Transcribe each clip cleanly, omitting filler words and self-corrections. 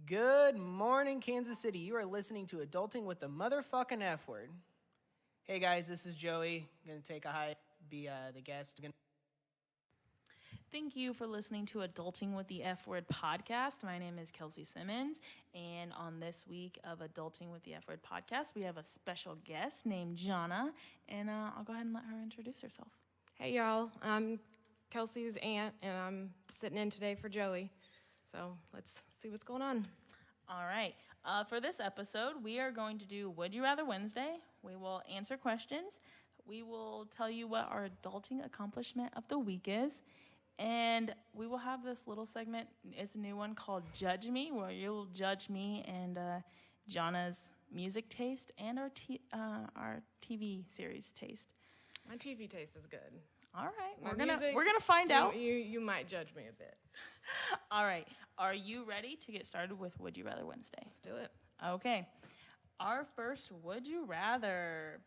Good morning, Kansas City. You are listening to Adulting with the Motherfucking F Word. Hey guys, this is Joey. I'm gonna take a hike, be the guest. Thank you for listening to Adulting with the F Word podcast. My name is Kelsey Simmons, and on this week of Adulting with the F Word podcast, we have a special guest named Johnna, and I'll go ahead and let her introduce herself. Hey y'all, I'm Kelsey's aunt, and I'm sitting in today for Joey. So let's see what's going on. All right. For this episode, we are going to do Would You Rather Wednesday. We will answer questions. We will tell you what our adulting accomplishment of the week is. And we will have this little segment. It's a new one called Judge Me, where you'll judge me and Johnna's music taste and our TV series taste. My TV taste is good. All right. We're gonna find out. You might judge me a bit. All right. Are you ready to get started with Would You Rather Wednesday? Let's do it. Okay. Our first Would You Rather.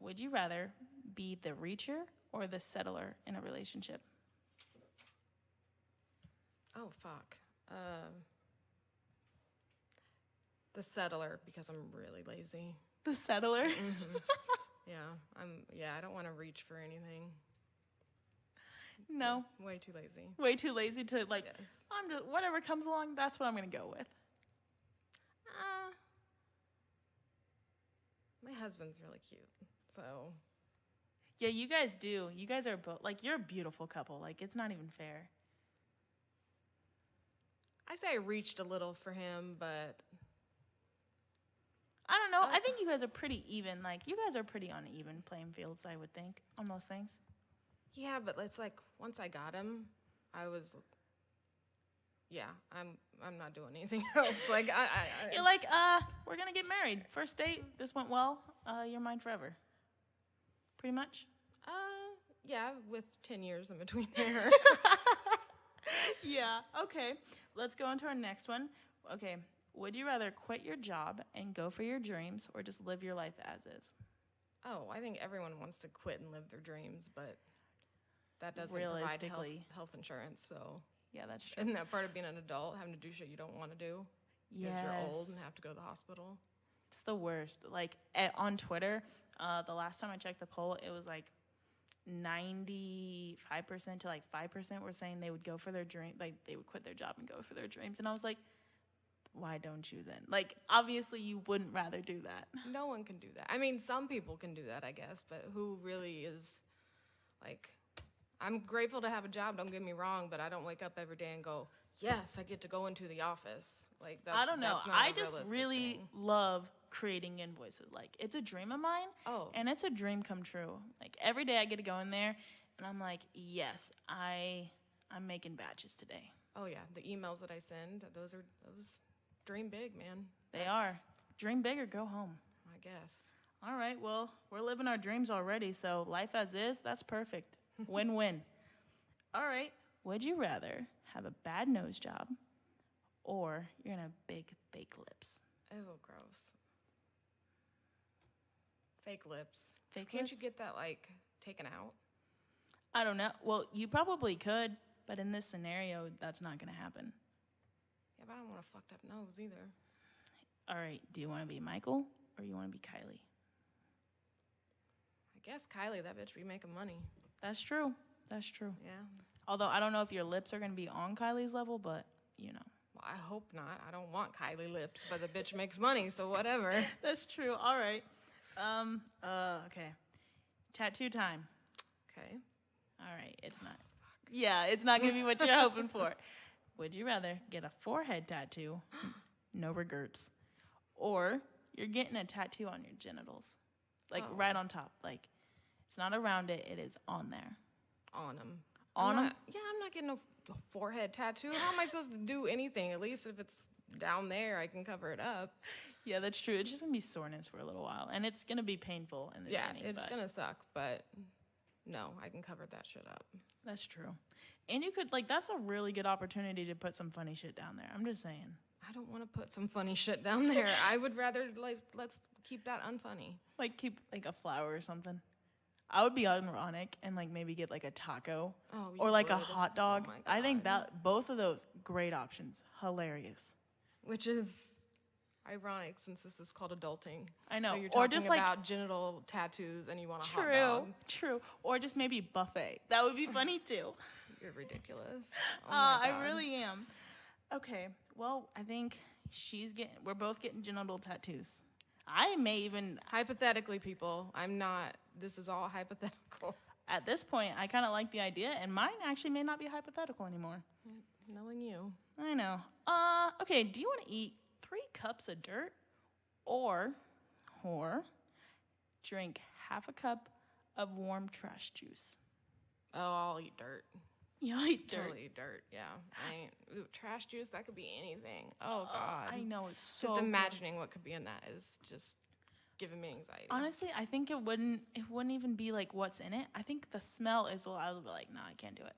Would you rather be the reacher or the settler in a relationship? Oh, fuck. The settler, because I'm really lazy. The settler? Mm-hmm. I don't want to reach for anything. No. Way too lazy. Way too lazy to, like, Yes. I'm just, whatever comes along, that's what I'm going to go with. My husband's really cute, so. Yeah, you guys do. You guys are both, like, you're a beautiful couple. Like, it's not even fair. I say I reached a little for him, but. I don't know. I think you guys are pretty even. Like, you guys are pretty on even playing fields, I would think, on most things. Yeah, but it's like, once I got him, I was. Yeah, I'm not doing anything else. Like, You're like, we're going to get married. First date, this went well. You're mine forever. Pretty much? Yeah, with 10 years in between there. Yeah, okay. Let's go on to our next one. Okay, would you rather quit your job and go for your dreams or just live your life as is? Oh, I think everyone wants to quit and live their dreams, but that doesn't provide health insurance, so. Yeah, that's true. Isn't that part of being an adult, having to do shit you don't want to do? Because you're old and have to go to the hospital? It's the worst. Like, on Twitter, the last time I checked the poll, it was like 95% to like 5% were saying they would go for their dream, like they would quit their job and go for their dreams. And I was like, why don't you then? Like, obviously you wouldn't rather do that. No one can do that. I mean, some people can do that, I guess, but who really is, like, I'm grateful to have a job, don't get me wrong, but I don't wake up every day and go, yes, I get to go into the office. Like, that's I don't know. That's not I a just realistic really thing. love creating invoices. Like, it's a dream of mine. Oh. And it's a dream come true. Like, every day I get to go in there and I'm like, yes, I'm making batches today. Oh, yeah. The emails that I send, those dream big, man. They are. Dream big or go home. I guess. All right, well, we're living our dreams already, so life as is, that's perfect. Win-win. All right, would you rather have a bad nose job or you're gonna have big fake lips? Oh, gross. Fake lips. Fake Can't lips? you get that, like, taken out? I don't know. Well, you probably could, but in this scenario, that's not gonna happen. Yeah, but I don't want a fucked up nose either. All right, do you want to be Michael or you want to be Kylie? I guess Kylie, that bitch be making money. That's true. That's true. Yeah. Although I don't know if your lips are going to be on Kylie's level, but, you know. Well, I hope not. I don't want Kylie lips, but the bitch makes money, so whatever. That's true. All right. Okay. Tattoo time. Okay. All right. It's not. Yeah, it's not going to be what you're hoping for. Would you rather get a forehead tattoo, no regrets, or you're getting a tattoo on your genitals, like right on top, like it's not around it, it is on there. On them. On them? Yeah, I'm not getting a forehead tattoo. How am I supposed to do anything? At least if it's down there, I can cover it up. Yeah, that's true. It's just going to be soreness for a little while, and it's going to be painful in the beginning. Yeah, it's going to suck, but no, I can cover that shit up. That's true. And you could, like, that's a really good opportunity to put some funny shit down there. I'm just saying. I don't want to put some funny shit down there. I would rather, like, let's keep that unfunny. Like, keep, like, a flower or something. I would be ironic and, like, maybe get, like, a taco or, like, a hot dog. Oh my I think God. that both of those, great options. Hilarious. Which is ironic since this is called adulting. I know. So you're Or talking just, like- about genital tattoos and you want a hot True, dog. true. Or just maybe buffet. That would be funny too. You're ridiculous. Oh my I God. really am. Okay, well, I think we're both getting genital tattoos. I may even, Hypothetically, people, this is all hypothetical. at this point, I kind of like the idea, and mine actually may not be hypothetical anymore. Knowing you. I know. Okay, do you want to eat 3 cups of dirt or drink half a cup of warm trash juice? Oh, I'll eat dirt. You'll eat dirt. I'll eat dirt, yeah. Trash juice, that could be anything. Oh, God. I know, it's so Just gross. imagining what could be in that is just giving me anxiety. Honestly, I think it wouldn't even be like what's in it. I think the smell is what I would be like, nah, I can't do it.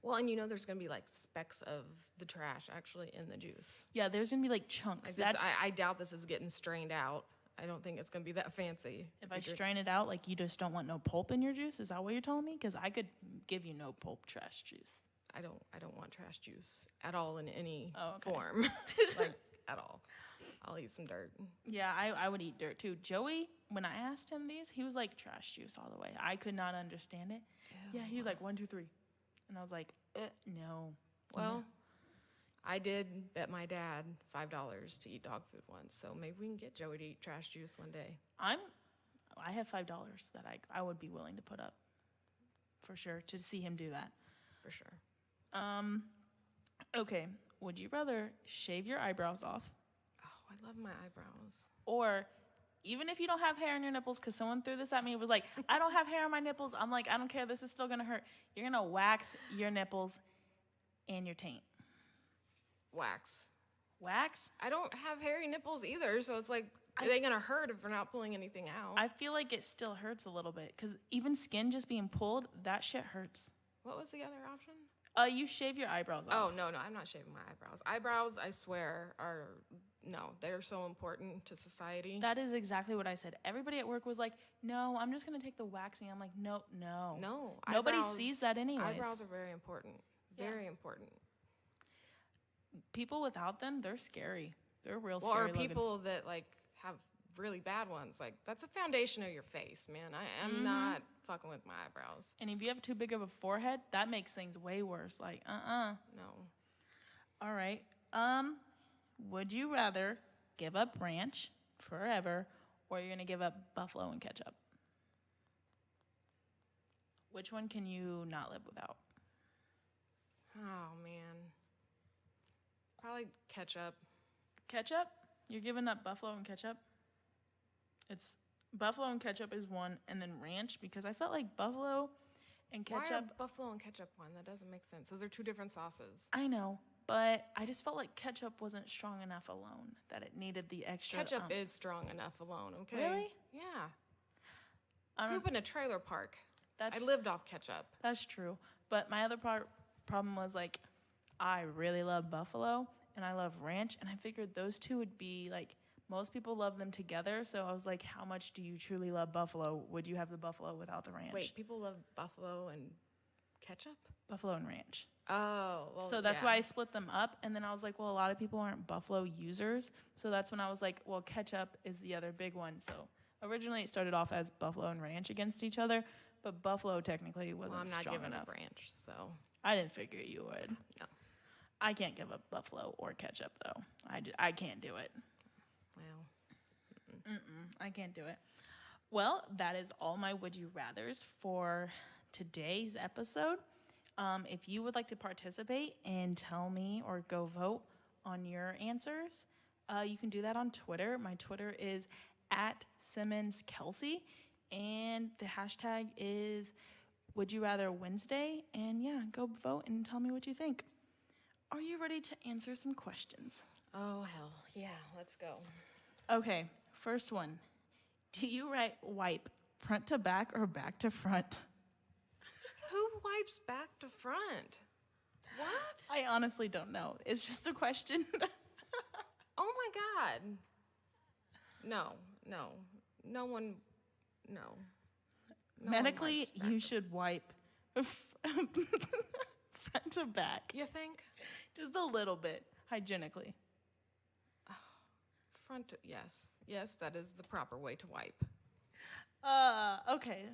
Well, and there's going to be like specks of the trash actually in the juice. Yeah, there's gonna be like chunks. Like this, I doubt this is getting strained out. I don't think it's going to be that fancy. If I strain it out, like you just don't want no pulp in your juice. Is that what you're telling me? Because I could give you no pulp trash juice. I don't want trash juice at all in any okay. form. Like, at all. I'll eat some dirt. Yeah, I would eat dirt too. Joey, when I asked him these, he was like trash juice all the way. I could not understand it. Ew. Yeah, he was like 1, 2, 3. And I was like, no. Well, I did bet my dad $5 to eat dog food once, so maybe we can get Joey to eat trash juice one day. I have $5 that I would be willing to put up for sure to see him do that. For sure. Okay, would you rather shave your eyebrows off, Oh, I love my eyebrows. or even if you don't have hair on your nipples, because someone threw this at me, it was like, I don't have hair on my nipples. I'm like, I don't care, this is still gonna hurt. You're gonna wax your nipples and your taint. Wax. Wax? I don't have hairy nipples either, so it's like, are they gonna hurt if we're not pulling anything out? I feel like it still hurts a little bit, because even skin just being pulled, that shit hurts. What was the other option? You shave your eyebrows off. Oh, no, I'm not shaving my eyebrows. Eyebrows, I swear, they're so important to society. That is exactly what I said. Everybody at work was like, no, I'm just gonna take the waxing. I'm like, no. No. Nobody eyebrows- sees that anyways. Eyebrows are very important. Yeah. Very important. People without them, they're scary. They're real Well, scary or looking. people that like have really bad ones. Like, that's the foundation of your face, man. I am not fucking with my eyebrows. And if you have too big of a forehead, that makes things way worse. Like, No. All right. Would you rather give up ranch forever, or you're gonna give up buffalo and ketchup? Which one can you not live without? Oh, man. Probably ketchup. Ketchup? You're giving up buffalo and ketchup? It's buffalo and ketchup is one, and then ranch, because I felt like buffalo and Why ketchup. are buffalo and ketchup one? That doesn't make sense. Those are two different sauces. I know, but I just felt like ketchup wasn't strong enough alone, that it needed the extra. Ketchup is strong enough alone, okay? Really? Yeah. I I grew don't- up in a trailer park. That's I lived off ketchup. That's true. But my other problem was like, I really love buffalo and I love ranch, and I figured those two would be like, most people love them together. So I was like, how much do you truly love buffalo? Would you have the buffalo without the ranch? Wait, people love buffalo and ketchup? Buffalo and ranch. Oh, well, So that's yeah. why I split them up. And then I was like, well, a lot of people aren't buffalo users. So that's when I was like, well, ketchup is the other big one. So originally it started off as buffalo and ranch against each other, but buffalo technically wasn't Well, I'm not strong giving enough. up ranch, so I didn't figure you would. no. I can't give up buffalo or ketchup, though. I can't do it. Well, I can't do it. Well, that is all my Would You Rathers for today's episode. If you would like to participate and tell me or go vote on your answers, you can do that on Twitter. My Twitter is @SimmonsKelsey, and the hashtag is Would You Rather Wednesday. And yeah, go vote and tell me what you think. Are you ready to answer some questions? oh hell, yeah, let's go. Okay, first one. Do you wipe front to back or back to front? Who wipes back to front? What? I honestly don't know. It's just a question. Oh my God. No. No one, no. No one Medically, wipes back you to- should wipe front to back. You think? Just a little bit, hygienically. front. Yes, that is the proper way to wipe. Okay.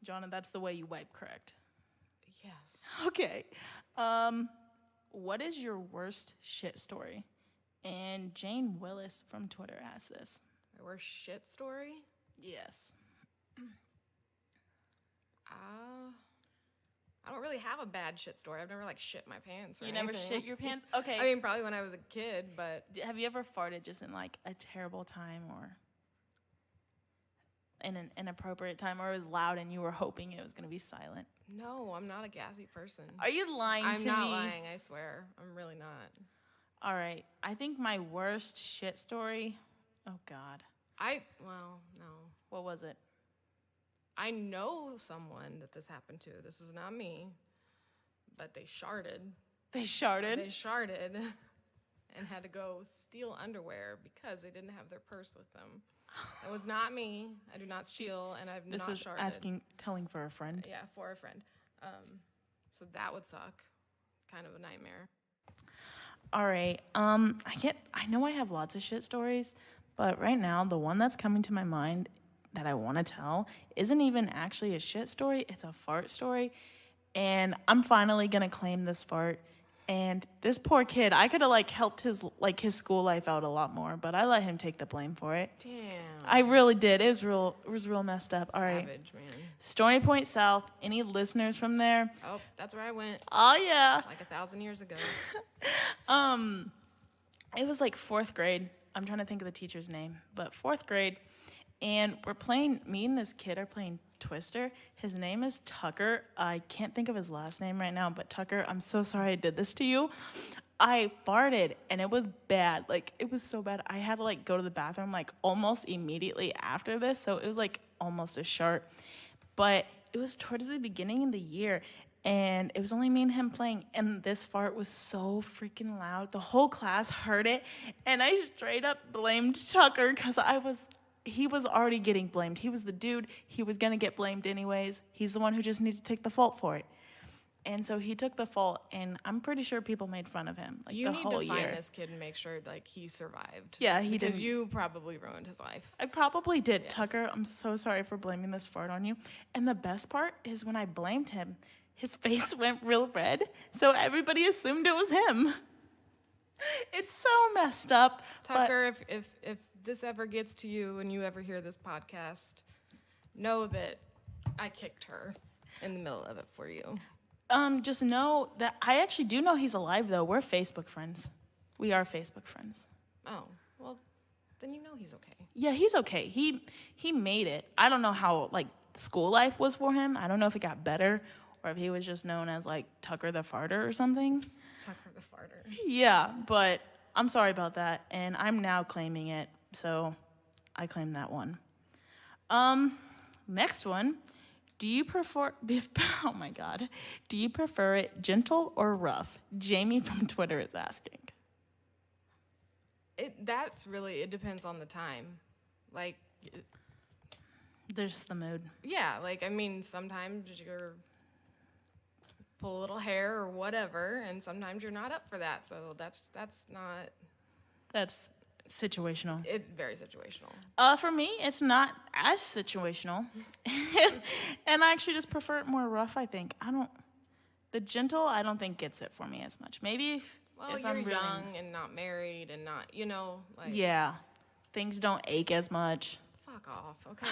Johnna, that's the way you wipe, correct? Yes. Okay. What is your worst shit story? And Jane Willis from Twitter asked this. My worst shit story? Yes. I don't really have a bad shit story. I've never like shit my pants or You anything. never shit your pants? Okay. I mean, probably when I was a kid, but Have you ever farted just in like a terrible time or in an inappropriate time, or it was loud and you were hoping it was going to be silent? no, I'm not a gassy person. Are you lying to me? I'm not lying, I swear. I'm really not. All right. I think my worst shit story. Oh God. No. What was it? I know someone that this happened to. This was not me, but they sharded. They sharded. They sharded and had to go steal underwear because they didn't have their purse with them. It was not me. I do not steal, and I've This not is sharded. telling for a friend. Yeah, for a friend. So that would suck. Kind of a nightmare. All right. I know I have lots of shit stories, but right now the one that's coming to my mind that I want to tell isn't even actually a shit story. It's a fart story, and I'm finally gonna claim this fart. And this poor kid, I could have like helped his school life out a lot more, but I let him take the blame for it. Damn. I really did. It was real messed up. All right. Savage, man. Stony Point South. Any listeners from there? Oh, that's where I went Oh yeah. like 1,000 years ago. It was like 4th grade. I'm trying to think of the teacher's name, but 4th grade. And me and this kid are playing Twister. His name is Tucker. I can't think of his last name right now, but Tucker, I'm so sorry I did this to you. I farted and it was bad. Like, it was so bad. I had to like go to the bathroom like almost immediately after this. So it was like almost a shart. But it was towards the beginning of the year. And it was only me and him playing, and this fart was so freaking loud. The whole class heard it, and I straight up blamed Tucker because he was already getting blamed. He was the dude. He was going to get blamed anyways. He's the one who just needed to take the fault for it. And so he took the fault, and I'm pretty sure people made fun of him like You the need whole to year. find this kid and make sure like he survived. Yeah, he because didn't. you probably ruined his life. I probably did. Yes. Tucker, I'm so sorry for blaming this fart on you. And the best part is when I blamed him, his face went real red, so everybody assumed it was him. It's so messed up. Tucker, if this ever gets to you and you ever hear this podcast, know that I kicked her in the middle of it for you. Just know that I actually do know he's alive, though. We're Facebook friends. We are Facebook friends. Oh, well, then you know he's okay. Yeah, he's okay. He made it. I don't know how, like, school life was for him. I don't know if it got better or if he was just known as, like, Tucker the Farter or something. Tucker the farter. Yeah, but I'm sorry about that, and I'm now claiming it, so I claim that one. Next one. Do you prefer, oh my God, do you prefer it gentle or rough? Jamie from Twitter is asking. It depends on the time. Like, There's the mood. yeah, like, I mean, sometimes you're pull a little hair or whatever, and sometimes you're not up for that, so that's not, That's situational. it's very situational. For me, it's not as situational. And I actually just prefer it more rough, I think. The gentle, I don't think gets it for me as much. Maybe if Well, if you're I'm really, young and not married and not, like, yeah, things don't ache as much. fuck off, okay?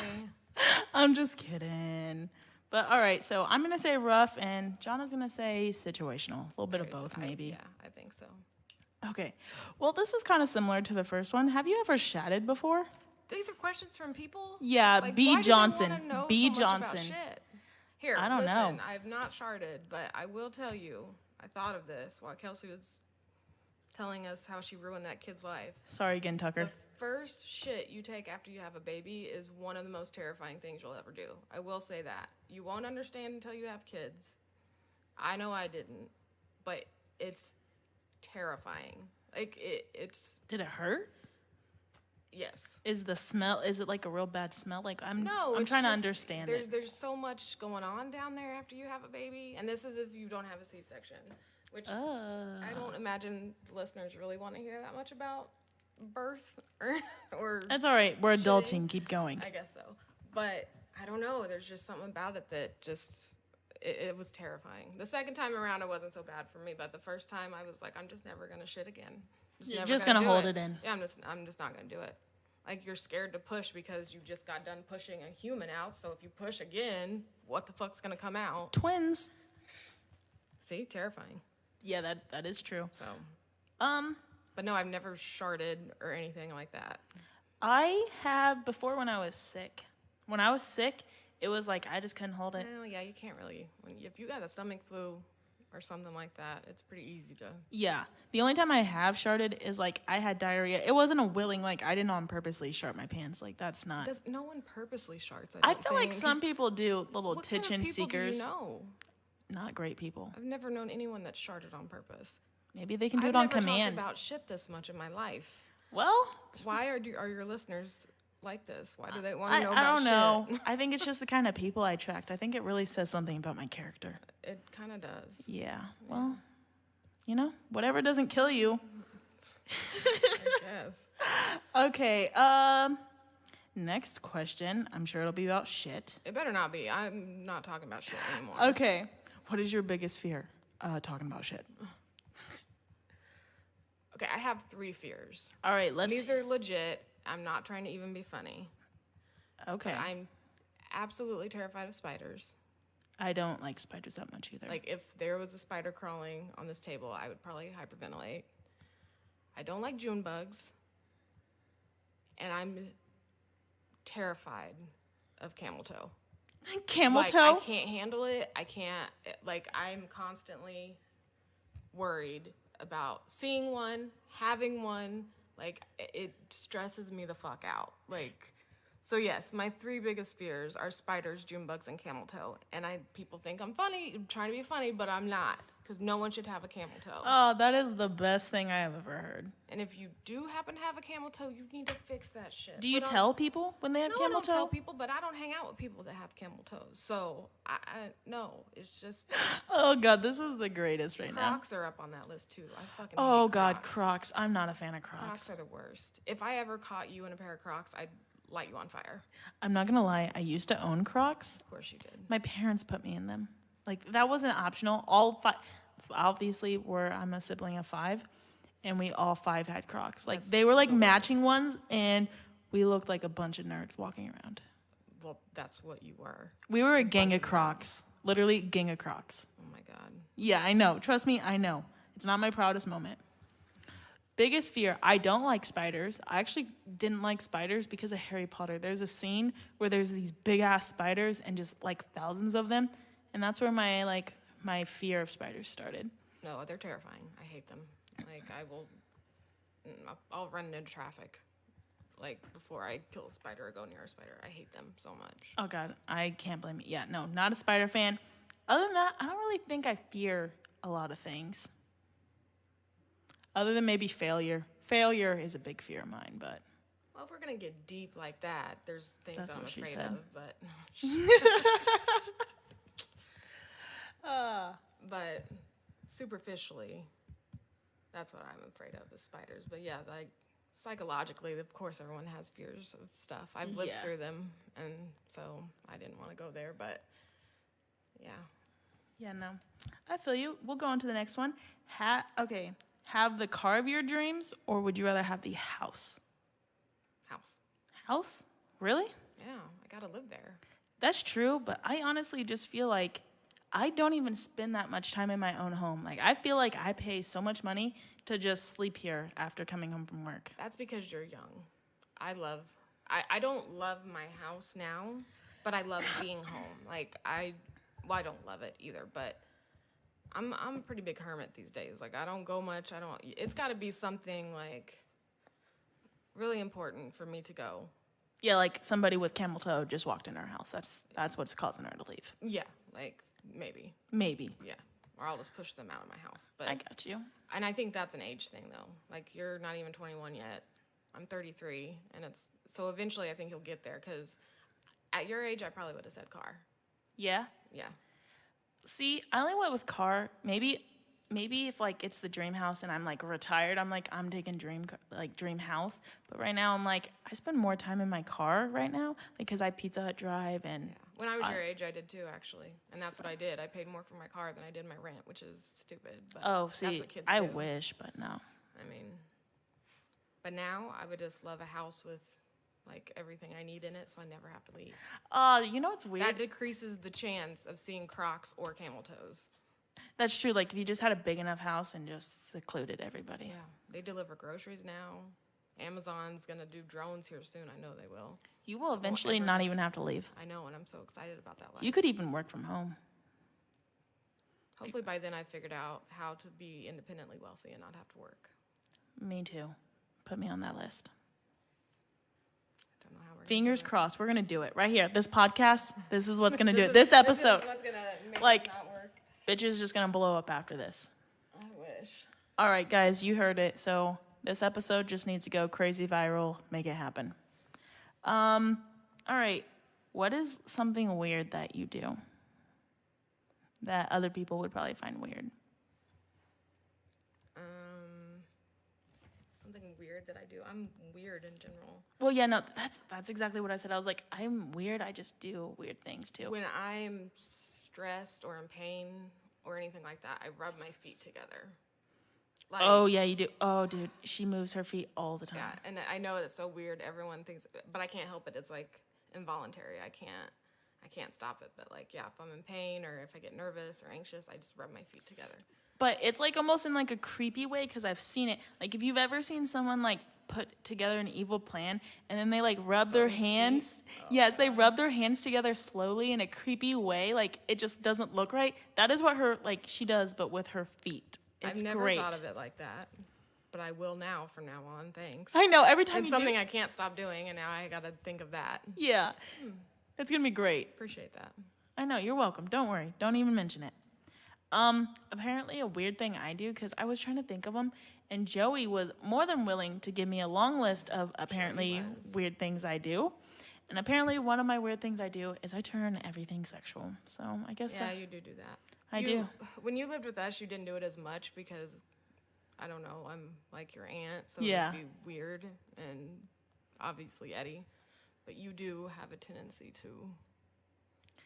I'm just kidding. But all right, so I'm going to say rough, and Johnna's going to say situational. A little bit of both, maybe. Yeah, I think so. Okay. Well, this is kind of similar to the first one. Have you ever shatted before? These are questions from people? Yeah, Like, B. why do they Johnson. wanna know B. so much about Johnson. shit? Here, I don't listen, know. I've not sharded, but I will tell you, I thought of this while Kelsey was telling us how she ruined that kid's life. Sorry again, Tucker. The first shit you take after you have a baby is one of the most terrifying things you'll ever do. I will say that. You won't understand until you have kids. I know I didn't, but it's terrifying. Like, it's, Did it hurt? yes. Is it like a real bad smell? Like, I'm It's trying to just- understand it. There's so much going on down there after you have a baby, and this is if you don't have a C-section, which I don't imagine the listeners really want to hear that much about. birth or That's all right. We're shitting. adulting. Keep going. I guess so. But I don't know. There's just something about it that just, it was terrifying. The second time around, it wasn't so bad for me. But the first time, I was like, I'm just never going to shit again. You're just going to hold it in. Yeah, I'm just not going to do it. Like, you're scared to push because you just got done pushing a human out. So if you push again, what the fuck's going to come out? Twins. See? Terrifying. Yeah, that is true. So. But no, I've never sharted or anything like that. I have before when I was sick. When I was sick, it was like I just couldn't hold it. Well, yeah, you can't really. If you got a stomach flu or something like that, it's pretty easy to. Yeah. The only time I have sharted is like I had diarrhea. It wasn't a willing, like I didn't on purposely shart my pants. Like that's not. No one purposely sharts? I feel like some people do, little What kind of attention people seekers. Do you know? Not great people. I've never known anyone that sharted on purpose. Maybe they can do I've it on never command. talked about shit this much in my life. Well, Why are your listeners like this? Why do they want to know about I don't know. shit? I think it's just the kind of people I attract. I think it really says something about my character. It kind of does. Yeah. Well, you know, whatever doesn't kill you. I guess. Okay. Next question. I'm sure it'll be about shit. It better not be. I'm not talking about shit anymore. Okay. What is your biggest fear? Talking about shit. Okay, I have 3 fears. All right, let's. These are legit. I'm not trying to even be funny. Okay. But I'm absolutely terrified of spiders. I don't like spiders that much either. Like, if there was a spider crawling on this table, I would probably hyperventilate. I don't like June bugs. And I'm terrified of camel toe. Camel Like, toe? I can't handle it. I can't, like, I'm constantly worried about seeing one, having one. Like, it stresses me the fuck out. Like, so yes, my 3 biggest fears are spiders, June bugs, and camel toe. And people think I'm trying to be funny, but I'm not. Because no one should have a camel toe. Oh, that is the best thing I have ever heard. And if you do happen to have a camel toe, you need to fix that shit. Do you But tell people when they have No, I camel don't toe? tell people, but I don't hang out with people that have camel toes. So, no, it's just... Oh, God, this is the greatest right now. Crocs are up on that list, too. I fucking Oh, hate God, Crocs. Crocs. I'm not a fan of Crocs. Crocs are the worst. If I ever caught you in a pair of Crocs, I'd light you on fire. I'm not going to lie. I used to own Crocs. Of course you did. My parents put me in them. Like, that wasn't optional. All 5... Obviously, I'm a sibling of 5, and we all 5 had Crocs. Like, they were like matching ones, and we looked like a bunch of nerds walking around. Well, that's what you were. We were a gang of Crocs. Literally, gang of Crocs. Oh, my God. Yeah, I know. Trust me, I know. It's not my proudest moment. Biggest fear, I don't like spiders. I actually didn't like spiders because of Harry Potter. There's a scene where there's these big-ass spiders and just, like, thousands of them, and that's where my fear of spiders started. No, they're terrifying. I hate them. Like, I'll run into traffic. Like, before I kill a spider or go near a spider. I hate them so much. Oh, God, I can't blame you. Yeah, no, not a spider fan. Other than that, I don't really think I fear a lot of things. Other than maybe failure. Failure is a big fear of mine, but... Well, if we're going to get deep like that, there's things That's I'm what she afraid said. of, but... But superficially, that's what I'm afraid of is spiders. But yeah, like psychologically, of course, everyone has fears of stuff. I've lived through them, and so I didn't want to go there. But yeah, Yeah, no. I feel you. We'll go on to the next one. Have the car of your dreams, or would you rather have the house? house. House? Really? Yeah, I gotta live there. That's true, but I honestly just feel like I don't even spend that much time in my own home. Like, I feel like I pay so much money to just sleep here after coming home from work. That's because you're young. I don't love my house now, but I love being home. Like, I don't love it either, but I'm a pretty big hermit these days. Like, I don't go much. It's got to be something, like, really important for me to go. Yeah, like somebody with camel toe just walked in our house. That's what's causing her to leave. Yeah, like, maybe. Maybe. Yeah. Or I'll just push them out of my house. But I got you. And I think that's an age thing, though. Like, you're not even 21 yet. I'm 33, and so eventually I think you'll get there, because at your age, I probably would have said car. Yeah? Yeah. See, I only went with car. Maybe maybe if like it's the dream house and I'm like retired, I'm like I'm taking dream house. But right now I'm like I spend more time in my car right now because I Pizza Hut drive and When I was your age, I did too, actually, and that's what I did. I paid more for my car than I did my rent, which is stupid. But that's what kids I do. wish, but no. I mean, but now I would just love a house with like everything I need in it, so I never have to leave. You know what's weird? That decreases the chance of seeing Crocs or camel toes. That's true. Like if you just had a big enough house and just secluded everybody. Yeah, they deliver groceries now. Amazon's gonna do drones here soon. I know they will. You will eventually not even have to leave. I know, and I'm so excited about that life. You could even work from home. Hopefully by then I figured out how to be independently wealthy and not have to work. Me too. Put me on that list. I don't know how we're Fingers gonna crossed. We're going to do it right here. This podcast, this is what's going to do it. This This episode. This is what's gonna make Like- us not work. Bitch is just going to blow up after this. I wish. All right, guys, you heard it. So this episode just needs to go crazy viral. Make it happen. All right. What is something weird that you do that other people would probably find weird? Something weird that I do. I'm weird in general. Well, yeah, no, that's exactly what I said. I was like, I'm weird. I just do weird things too. When I'm stressed or in pain or anything like that, I rub my feet together. Like, Oh, yeah, you do. Oh, dude, she moves her feet all the time. yeah, and I know it's so weird. Everyone thinks, but I can't help it. It's like involuntary. I can't stop it. But like, yeah, if I'm in pain or if I get nervous or anxious, I just rub my feet together. But it's like almost in like a creepy way because I've seen it. Like if you've ever seen someone like put together an evil plan and then they like rub their hands. Yes, they rub their hands together slowly in a creepy way. Like it just doesn't look right. That is what she does, but with her feet. It's I've never great. thought of it like that, but I will now from now on. Thanks. I know every time It's you something do. I can't stop doing, and now I got to think of that. Yeah, it's gonna be great. Appreciate that. I know, you're welcome. Don't worry. Don't even mention it. Apparently a weird thing I do, because I was trying to think of them, and Joey was more than willing to give me a long list of apparently weird things I do. And apparently one of my weird things I do is I turn everything sexual. So I guess Yeah, you do that. I do. When you lived with us, you didn't do it as much because, I don't know, I'm like your aunt, so Yeah. it would be weird, and obviously Eddie. But you do have a tendency to.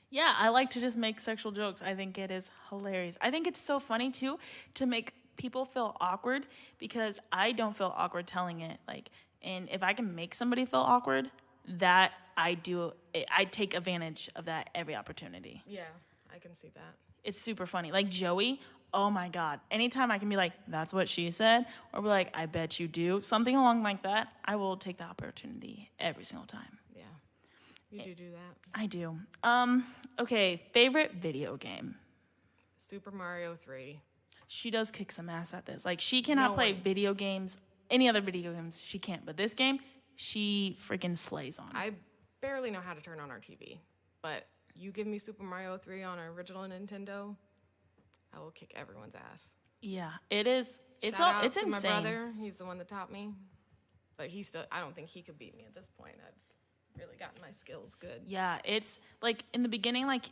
Yeah, I like to just make sexual jokes. I think it is hilarious. I think it's so funny too to make people feel awkward because I don't feel awkward telling it. Like, and if I can make somebody feel awkward, that I do. I take advantage of that every opportunity. Yeah, I can see that. It's super funny. Like Joey, oh my God. Anytime I can be like, that's what she said, or be like, I bet you do, something along like that, I will take the opportunity every single time. Yeah, you do that. I do. Okay, favorite video game. Super Mario 3. She does kick some ass at this. Like, she cannot No play one. video games, any other video games, she can't. But this game, she freaking slays on. I barely know how to turn on our TV, but you give me Super Mario 3 on our original Nintendo, I will kick everyone's ass. Yeah, it is. It's Shout out it's to insane. my brother. He's the one that taught me, but I don't think he could beat me at this point. I've really gotten my skills good. Yeah, it's like in the beginning, like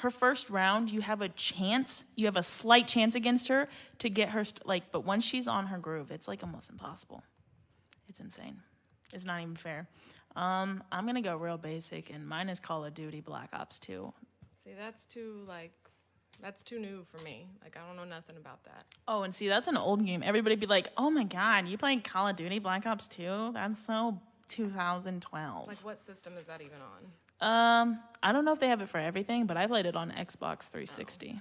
her first round, you have a chance, you have a slight chance against her to get her, but once she's on her groove, it's like almost impossible. It's insane. It's not even fair. I'm gonna go real basic, and mine is Call of Duty Black Ops 2. See, that's too new for me. Like, I don't know nothing about that. Oh, and see, that's an old game. Everybody be like, oh my God, you playing Call of Duty Black Ops 2? That's so 2012. Like, what system is that even on? I don't know if they have it for everything, but I played it on Xbox 360.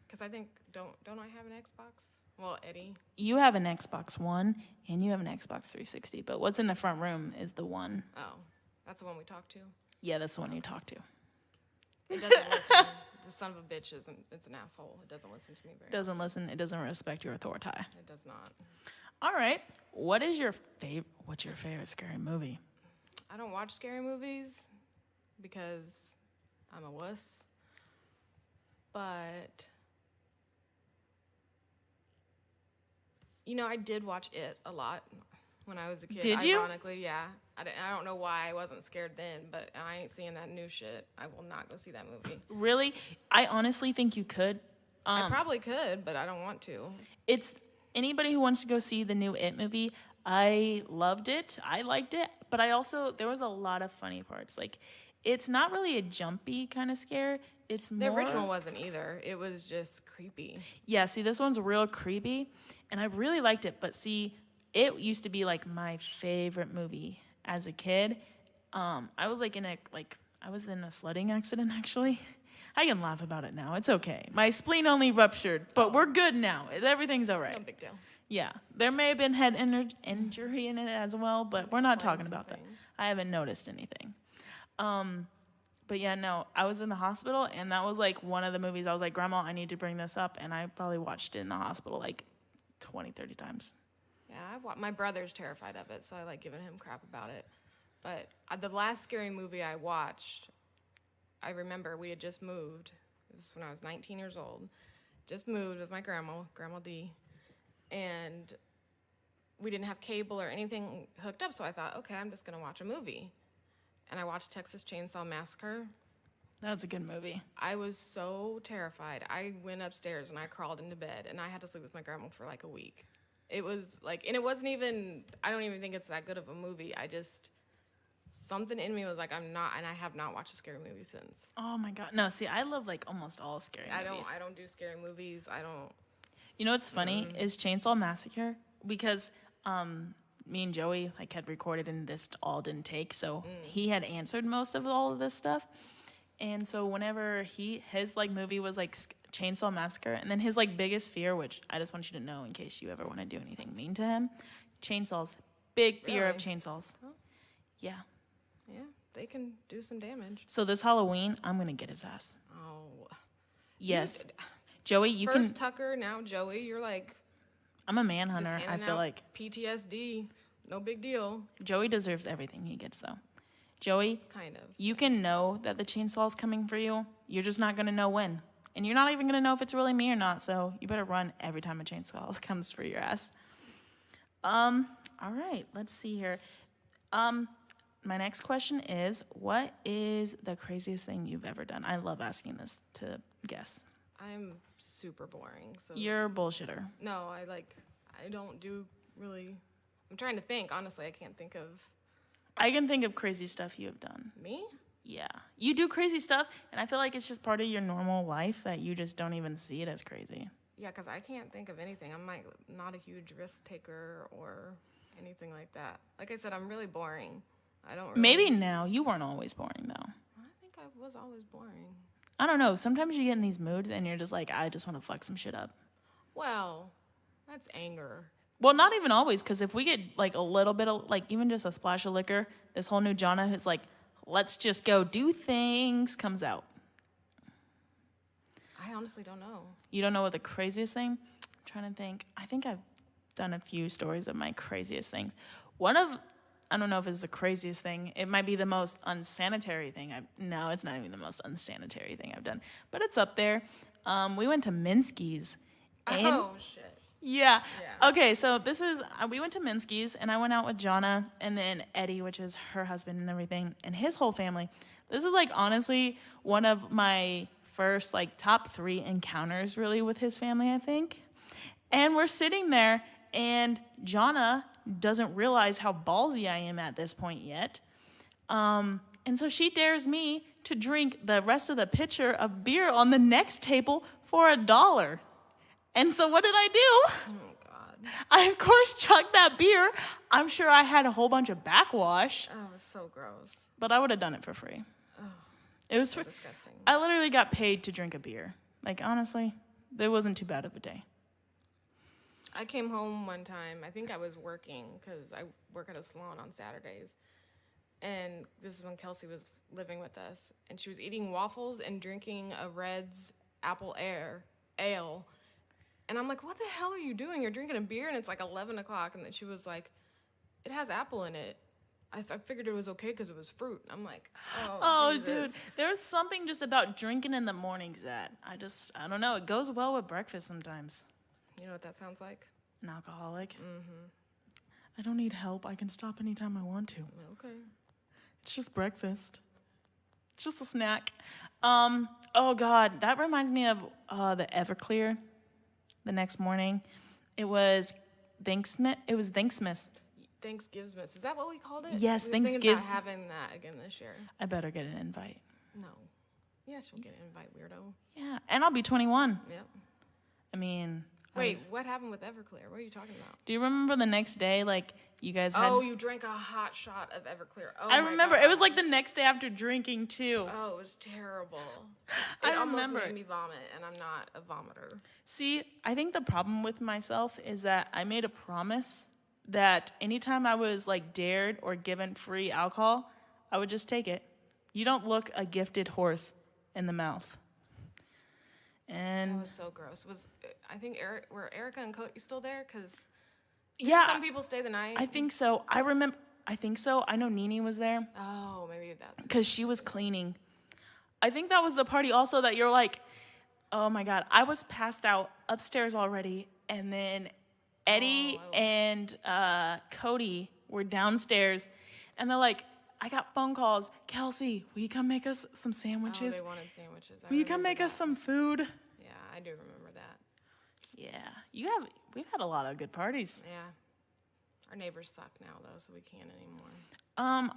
Because I think, don't I have an Xbox? Well, Eddie. You have an Xbox One, and you have an Xbox 360, but what's in the front room is the one. Oh, that's the one we talked to? Yeah, that's the one you talk to. It doesn't listen. The son of a bitch it's an asshole. It doesn't listen to me very Doesn't listen, it doesn't respect your authority. It does not. All right, what's your favorite scary movie? I don't watch scary movies because I'm a wuss. But, I did watch It a lot when I was a kid. Did you? Ironically, yeah. I don't know why I wasn't scared then, but I ain't seeing that new shit. I will not go see that movie. Really? I honestly think you could. I probably could, but I don't want to. It's anybody who wants to go see the new It movie. I loved it. I liked it, but there was a lot of funny parts. Like, it's not really a jumpy kind of scare. It's more. The original wasn't either. It was just creepy. Yeah, see, this one's real creepy, and I really liked it. But see, it used to be like my favorite movie as a kid. I was like I was in a sledding accident actually. I can laugh about it now. It's okay. My spleen only ruptured, but we're good now. Everything's all right. No big deal. Yeah, there may have been head injury in it as well, but we're not talking some about that. things. I haven't noticed anything. But yeah, no, I was in the hospital, and that was like one of the movies I was like, Grandma, I need to bring this up, and I probably watched it in the hospital like 20, 30 times. Yeah, my brother's terrified of it, so I like giving him crap about it. But the last scary movie I watched, I remember we had just moved. It was when I was 19 years old. Just moved with my Grandma D. And we didn't have cable or anything hooked up, so I thought, okay, I'm just going to watch a movie. And I watched Texas Chainsaw Massacre. That's a good movie. I was so terrified. I went upstairs and I crawled into bed, and I had to sleep with my grandma for like a week. It was like, and it wasn't even, I don't even think it's that good of a movie. Something in me was like, I'm not, and I have not watched a scary movie since. Oh my God. No, see, I love like almost all scary movies. I don't do scary movies. You know what's funny is Chainsaw Massacre, because me and Joey like had recorded and this all didn't take, so he had answered most of all of this stuff. And so whenever his like movie was like Chainsaw Massacre, and then his like biggest fear, which I just want you to know in case you ever want to do anything mean to him, chainsaws. Big fear of chainsaws. Oh. Yeah. Yeah, they can do some damage. So this Halloween, I'm gonna get his ass. Oh. Yes. Joey, you First can. Tucker, now Joey. You're like. I'm a manhunter. Just in I and feel out like PTSD. No big deal. Joey deserves everything he gets, though. Joey, Kind of. you can know that the chainsaw's coming for you. You're just not gonna know when, and you're not even gonna know if it's really me or not. So you better run every time a chainsaw comes for your ass. All right. Let's see here. My next question is, what is the craziest thing you've ever done? I love asking this to guests. I'm super boring. So You're a bullshitter. no, I don't do really. I'm trying to think. Honestly, I can't think of I can think of crazy stuff you have done. me. Yeah. You do crazy stuff, and I feel like it's just part of your normal life that you just don't even see it as crazy. Yeah, because I can't think of anything. I'm like not a huge risk taker or anything like that. Like I said, I'm really boring. I don't really, Maybe now. You weren't always boring, though. I think I was always boring. I don't know. Sometimes you get in these moods, and you're just like, I just want to fuck some shit up. Well, that's anger. Well, not even always, because if we get like a little bit of, like even just a splash of liquor, this whole new Johnna is like, let's just go do things, comes out. I honestly don't know. You don't know what the craziest thing? I'm trying to think. I think I've done a few stories of my craziest things. I don't know if it's the craziest thing. It might be the most unsanitary thing no, it's not even the most unsanitary thing I've done. But it's up there. We went to Minsky's. Oh, shit. Yeah. Yeah. Okay, so we went to Minsky's, and I went out with Johnna and then Eddie, which is her husband and everything, and his whole family. This is like honestly one of my first like top 3 encounters really with his family, I think. And we're sitting there, and Johnna doesn't realize how ballsy I am at this point yet. And so she dares me to drink the rest of the pitcher of beer on the next table for $1. And so what did I do? Oh, God. I, of course, chugged that beer. I'm sure I had a whole bunch of backwash, Oh, it was so gross. but I would have done it for free. It was So for, disgusting. I literally got paid to drink a beer. Like, honestly, it wasn't too bad of a day. I came home one time. I think I was working because I work at a salon on Saturdays. And this is when Kelsey was living with us. And she was eating waffles and drinking a Red's apple ale. And I'm like, what the hell are you doing? You're drinking a beer and it's like 11 o'clock. And then she was like, it has apple in it. I figured it was okay because it was fruit. I'm like, Oh, Jesus. dude, there's something just about drinking in the mornings that I don't know. It goes well with breakfast sometimes. You know what that sounds like? An alcoholic. Mm-hmm. I don't need help. I can stop anytime I want to. Okay. It's just breakfast. Just a snack. Oh God, that reminds me of the Everclear. The next morning, it was Thanksmas. It was Thanksmas. Thanksgivesmas. Is that what we called it? Yes, we were thinking about Thanksgives. having that again this year. I better get an invite. No. Yes, you'll get an invite, weirdo. Yeah, and I'll be 21. Yep. I mean, Wait, what happened with Everclear? What are you talking about? do you remember the next day, like, you guys had... Oh, you drank a hot shot of Everclear. Oh, I my remember. God. It was like the next day after drinking, too. Oh, it was terrible. I It almost remember. made me vomit, and I'm not a vomiter. See, I think the problem with myself is that I made a promise that anytime I was, like, dared or given free alcohol, I would just take it. You don't look a gifted horse in the mouth. That And was so gross. I think were Erica and Cody still there? Because yeah, some people stay the night. I think so. I think so. I know Nene was there Oh, maybe that's. because she was cleaning. I think that was the party also that you're like, oh my God, I was passed out upstairs already. And then Eddie and Cody were downstairs. And they're like, I got phone calls. Kelsey, will you come make us some Oh, sandwiches? they wanted sandwiches. Will you come make us some food? Yeah, I do remember that. Yeah, we've had a lot of good parties. Yeah. Our neighbors suck now, though, so we can't anymore.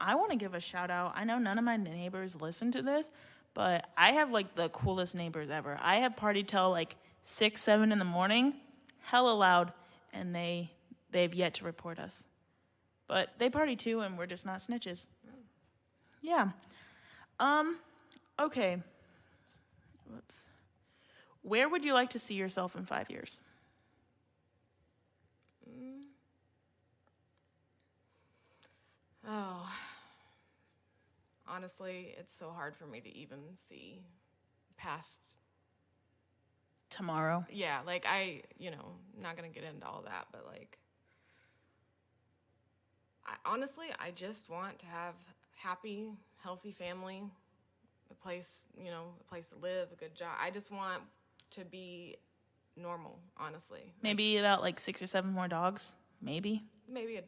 I want to give a shout out. I know none of my neighbors listen to this, but I have like the coolest neighbors ever. I have party till like 6, 7 in the morning, hella loud, and they've yet to report us. But they party too, and we're just not snitches. Yeah. Okay. Whoops. Where would you like to see yourself in 5 years? Oh. Honestly, it's so hard for me to even see past. Tomorrow. Yeah, like not going to get into all that, but like, I just want to have happy, healthy family, a place to live, a good job. I just want to be normal, honestly. Maybe about like 6 or 7 more dogs. Maybe. Maybe.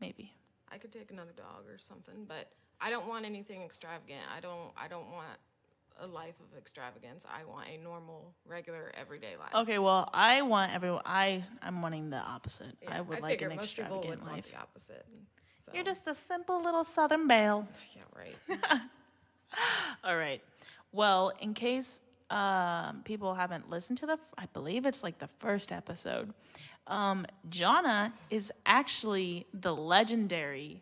Maybe. I could take another dog or something, but I don't want anything extravagant. I don't want a life of extravagance. I want a normal, regular, everyday life. Okay, well, I'm wanting the opposite. Yeah, I would like an most people extravagant would life. want the opposite. So. You're just a simple little Southern belle. Yeah, right. All right. Well, in case people haven't listened to I believe it's like the first episode, Johnna is actually the legendary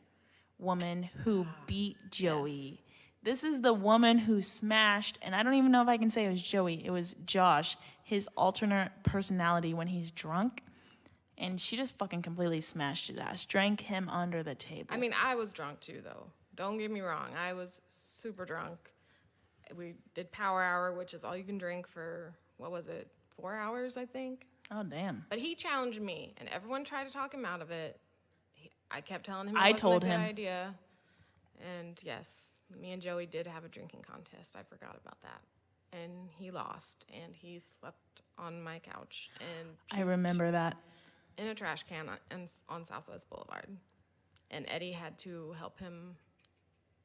woman who beat Joey. Yes. This is the woman who smashed, and I don't even know if I can say it was Joey, it was Josh, his alternate personality when he's drunk. And she just fucking completely smashed his ass, drank him under the table. I mean, I was drunk too, though. Don't get me wrong. I was super drunk. We did power hour, which is all you can drink for, 4 hours, I think? Oh, damn. But he challenged me, and everyone tried to talk him out of it. I kept telling him I it told wasn't a good him. idea. And yes, me and Joey did have a drinking contest. I forgot about that. And he lost, and he slept on my couch and I remember that. in a trash can on Southwest Boulevard. And Eddie had to help him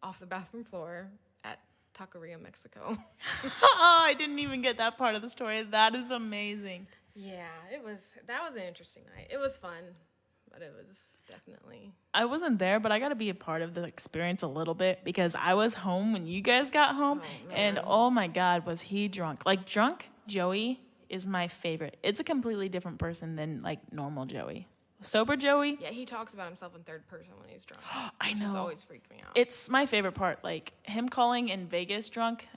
off the bathroom floor at Taqueria, Mexico. Oh, I didn't even get that part of the story. That is amazing. Yeah, that was an interesting night. It was fun, but it was definitely. I wasn't there, but I got to be a part of the experience a little bit because I was home when you guys got home. And oh my God, was he drunk. Like drunk Joey is my favorite. It's a completely different person than like normal Joey. Sober Joey. Yeah, he talks about himself in third person when he's drunk. I which know. has always freaked me out. It's my favorite part. Like him calling in Vegas drunk.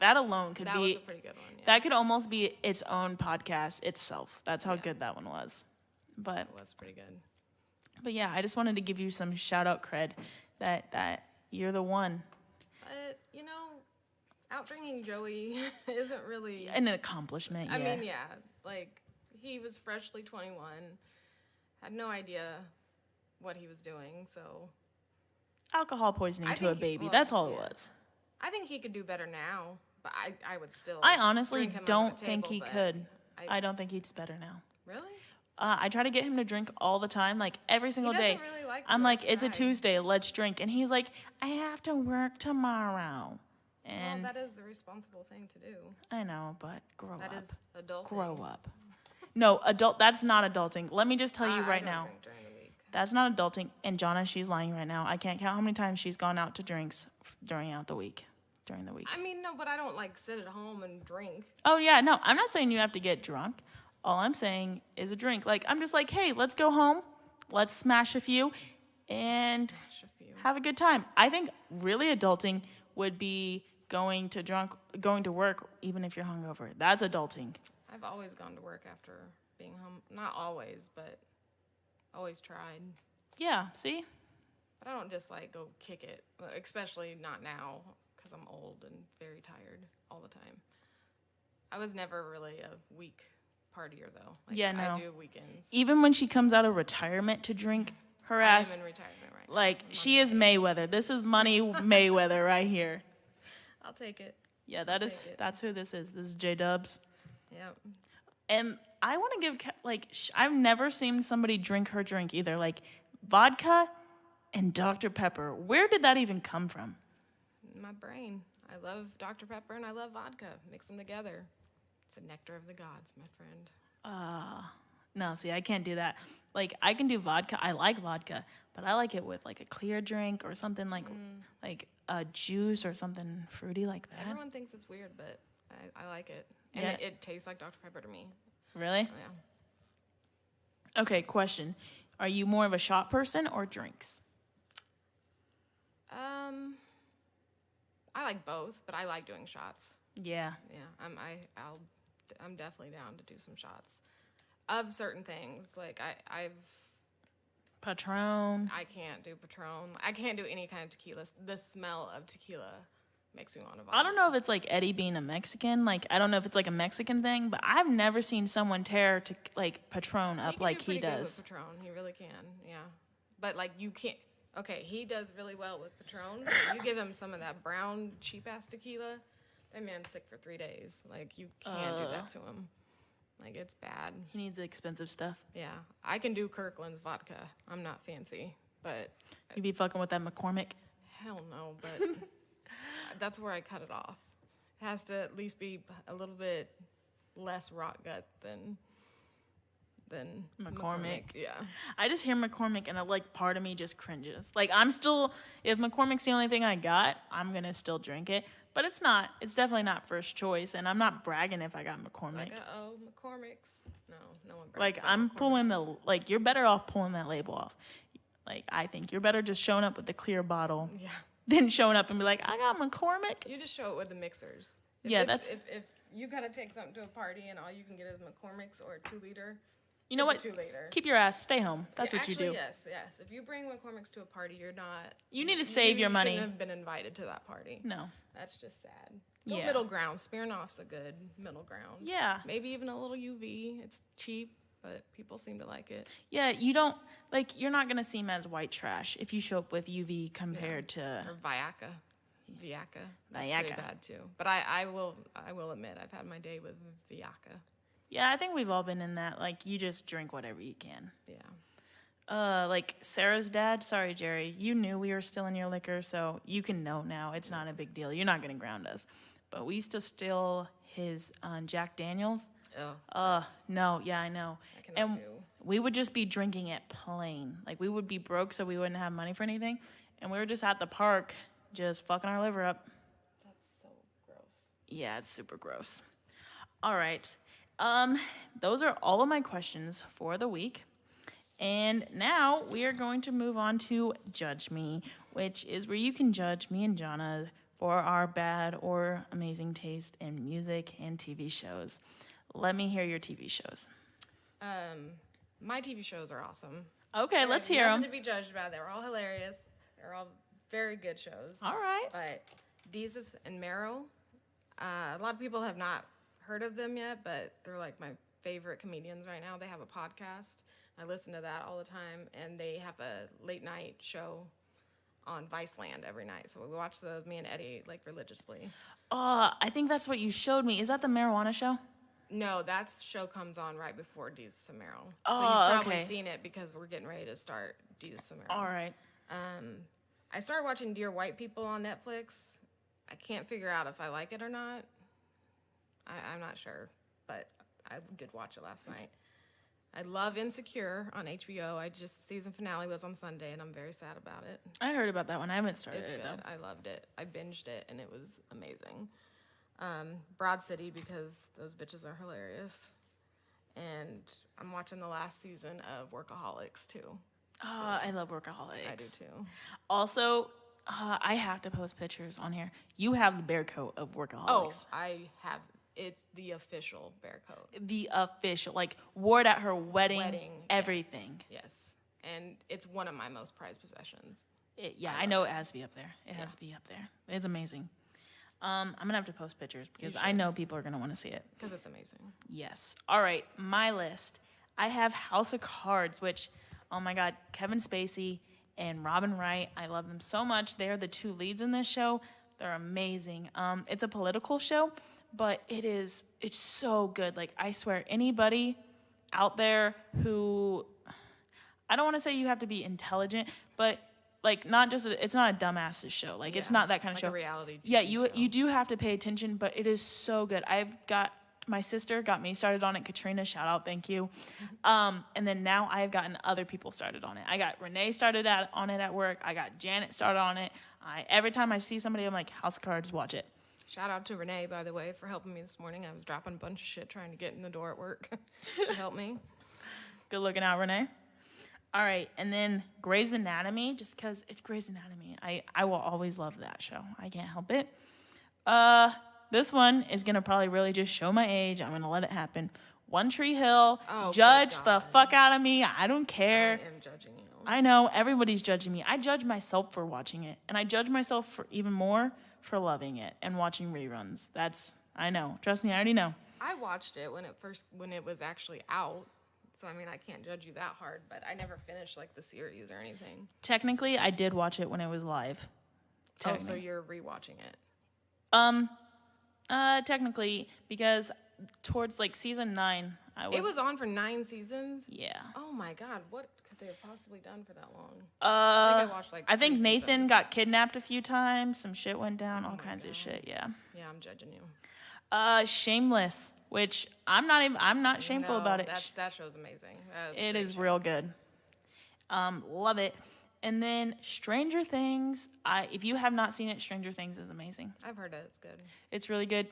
That alone could that be. was a pretty good one. Yeah. That could almost be its own podcast itself. That's how good that one was. But It was pretty good. But yeah, I just wanted to give you some shout out cred that you're the one. But out drinking Joey isn't really An accomplishment. Yeah. I mean, yeah, like he was freshly 21, had no idea what he was doing, so Alcohol poisoning I to a think baby. That's all it was. I think he could do better now, but I would still. I honestly drink him under don't the think table, he but could. I don't think he's better now. Really? I try to get him to drink all the time, like every single day. doesn't really like to. I'm like, I've it's a tried. Tuesday, let's drink. And he's like, I have to work tomorrow. Well, And that is the responsible thing to do. I know, but grow That up. is adulting. Grow up. No, that's not adulting. Let me just tell you I right don't now. drink during the week. That's not adulting. And Johnna, she's lying right now. I can't count how many times she's gone out to drinks during the week. I mean, no, but I don't like sit at home and drink. Oh, yeah, no, I'm not saying you have to get drunk. All I'm saying is a drink. Like, I'm just like, hey, let's go home. Let's smash a few and Smash a few. have a good time. I think really adulting would be going to work even if you're hungover. That's adulting. I've always gone to work after being home. Not always, but always tried. Yeah, see? But I don't just like go kick it, especially not now because I'm old and very tired all the time. I was never really a week partier though. Like, Yeah, no. I do weekends. Even when she comes out of retirement to drink, her I ass, am in retirement right now. like, I'm on she is vacation. Mayweather. This is money Mayweather right here. I'll take it. Yeah, take it. that's who this is. This is JDubbs. Yep. And I want to give, I've never seen somebody drink her drink either. Like, vodka and Dr. Pepper. Where did that even come from? My brain. I love Dr. Pepper and I love vodka. Mix them together. It's a nectar of the gods, my friend. No, see, I can't do that. Like, I can do vodka. I like vodka, but I like it with, like, a clear drink or something like a juice or something fruity like that. Everyone thinks it's weird, but I like it. And Yeah. it tastes like Dr. Pepper to me. Really? Oh, yeah. Okay, question. Are you more of a shot person or drinks? I like both, but I like doing shots. Yeah. Yeah, I'm definitely down to do some shots of certain things. Like Patron. I can't do Patron. I can't do any kind of tequila. The smell of tequila makes me want to vomit. I don't know if it's like Eddie being a Mexican. Like, I don't know if it's like a Mexican thing, but I've never seen someone tear to like Patron up like he pretty good does. with Patron. He really can. Yeah, but like you can't. Okay, he does really well with Patron. You give him some of that brown cheap ass tequila, that man's sick for 3 days. Like you can't do that to him. Like it's bad. He needs the expensive stuff. Yeah, I can do Kirkland's vodka. I'm not fancy, but You be fucking with that McCormick. hell no. But that's where I cut it off. It has to at least be a little bit less rot gut than McCormick. Yeah. I just hear McCormick and part of me just cringes. Like, if McCormick's the only thing I got, I'm gonna still drink it. But it's definitely not first choice, and I'm not bragging if I got McCormick. Like, McCormick's. No one brags Like, about I'm pulling McCormick's. you're better off pulling that label off. Like, I think you're better just showing up with the clear bottle Yeah. than showing up and be like, I got McCormick. You just show it with the mixers. Yeah, that's- If you gotta take something to a party and all you can get is McCormick's or a 2 liter. You know what? 2 liter. Keep your ass, stay home. That's Yeah, what you actually, do. Yes. If you bring McCormick's to a party, you're not. You need to save your money. You shouldn't have been invited to that party. No. That's just sad. Go Yeah. middle ground. Smirnoff's a good middle ground. Yeah. Maybe even a little UV. It's cheap, but people seem to like it. Yeah, you're not going to seem as white trash if you show up with UV compared to. Or Viaca. That's Viaca. pretty bad too. But I will admit I've had my day with Viaca. Yeah, I think we've all been in that. Like, you just drink whatever you can. Yeah. Like Sarah's dad, sorry, Jerry, you knew we were still in your liquor, so you can know now. It's not a big deal. You're not going to ground us. But we used to steal his Jack Daniels. Oh. No, yeah, I know. I cannot And do. we would just be drinking it plain. Like, we would be broke, so we wouldn't have money for anything. And we were just at the park, just fucking our liver up. That's so gross. Yeah, it's super gross. All right. Those are all of my questions for the week. And now we are going to move on to Judge Me, which is where you can judge me and Johnna for our bad or amazing taste in music and TV shows. Let me hear your TV shows. My TV shows are awesome. Okay, let's hear Nothing them. to be judged by. They're all hilarious. They're all very good shows. All right. But Deezus and Mero, a lot of people have not heard of them yet, but they're like my favorite comedians right now. They have a podcast. I listen to that all the time, and they have a late night show on Viceland every night. So we watch me and Eddie like religiously. I think that's what you showed me. Is that the marijuana show? No, that show comes on right before Jesus and Meryl. Oh, so you've probably okay. seen it because we're getting ready to start Jesus and Meryl. All right. I started watching Dear White People on Netflix. I can't figure out if I like it or not. I'm not sure, but I did watch it last night. I love Insecure on HBO. Season finale was on Sunday, and I'm very sad about it. I heard about that one. I haven't started It's it, good. though. I loved it. I binged it, and it was amazing. Broad City, because those bitches are hilarious. And I'm watching the last season of Workaholics, too. Oh, I love Workaholics. I do, too. Also, I have to post pictures on here. You have the bear coat of Oh, Workaholics. I have. It's the official bear coat. The official, like, wore it at her wedding, everything. Yes. And it's one of my most prized possessions. I know it has to be up there. It has to be up there. It's amazing. I'm going to have to post pictures because I know people are going to want to see it. Because it's amazing. Yes. All right, my list. I have House of Cards, which, oh my God, Kevin Spacey and Robin Wright. I love them so much. They're the two leads in this show. They're amazing. It's a political show, but it's so good. Like, I swear, anybody out there who, I don't want to say you have to be intelligent, but like, not just, it's not a dumbasses show. Like, it's not that kind of show. Like a reality TV Yeah, show. you do have to pay attention, but it is so good. My sister got me started on it. Katrina, shout out, thank you. And then now I've gotten other people started on it. I got Renee started on it at work. I got Janet started on it. Every time I see somebody, I'm like, House of Cards, watch it. Shout out to Renee, by the way, for helping me this morning. I was dropping a bunch of shit trying to get in the door at work. She helped me. Good looking out, Renee. All right, and then Grey's Anatomy, just because it's Grey's Anatomy. I will always love that show. I can't help it. This one is going to probably really just show my age. I'm going to let it happen. One Tree Hill. Oh, judge good the God. fuck out of me. I don't care. I am judging you. I know. Everybody's judging me. I judge myself for watching it. And I judge myself for even more for loving it and watching reruns. I know. Trust me, I already know. I watched it when it was actually out. So, I mean, I can't judge you that hard, but I never finished, like, the series or anything. Technically, I did watch it when it was live. Oh, so you're rewatching it. Technically, because towards, like, season 9, It was on for 9 seasons? Yeah. Oh, my God. What could they have possibly done for that long? I watched, like, I think 3 Nathan seasons. got kidnapped a few times. Some shit went down. All kinds of shit, yeah. Yeah, I'm judging you. Shameless, which I'm not shameful No, about it. That show's amazing. It is real good. Love it. And then Stranger Things. If you have not seen it, Stranger Things is amazing. I've heard that it's good. It's really good.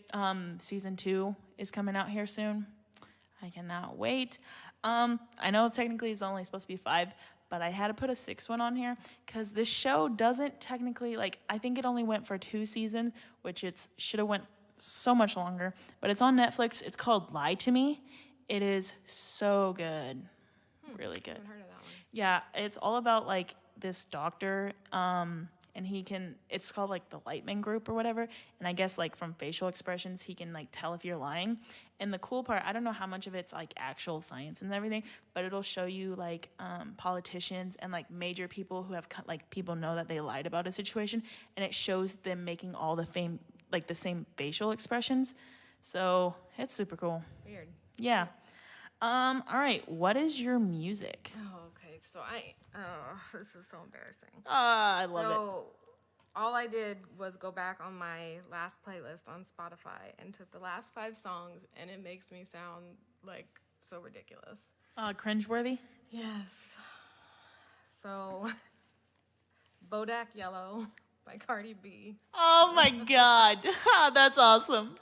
Season 2 is coming out here soon. I cannot wait. I know technically it's only supposed to be 5, but I had to put a 6th one on here because this show doesn't technically, like, I think it only went for 2 seasons, which it should have went so much longer. But it's on Netflix. It's called Lie to Me. It is so good. Really good. I haven't heard of that one. Yeah, it's all about, like, this doctor, and it's called, like, the Lightman Group or whatever, and I guess, like, from facial expressions, he can, like, tell if you're lying. And the cool part, I don't know how much of it's, like, actual science and everything, but it'll show you, like, politicians and, like, major people who have, like, people know that they lied about a situation, and it shows them making all the same facial expressions. So it's super cool. Weird. Yeah. All right, what is your music? Oh, okay. So this is so embarrassing. I love it. So all I did was go back on my last playlist on Spotify and took the last 5 songs, and it makes me sound like so ridiculous. Cringeworthy? Yes. So Bodak Yellow by Cardi B. Oh my God. That's awesome.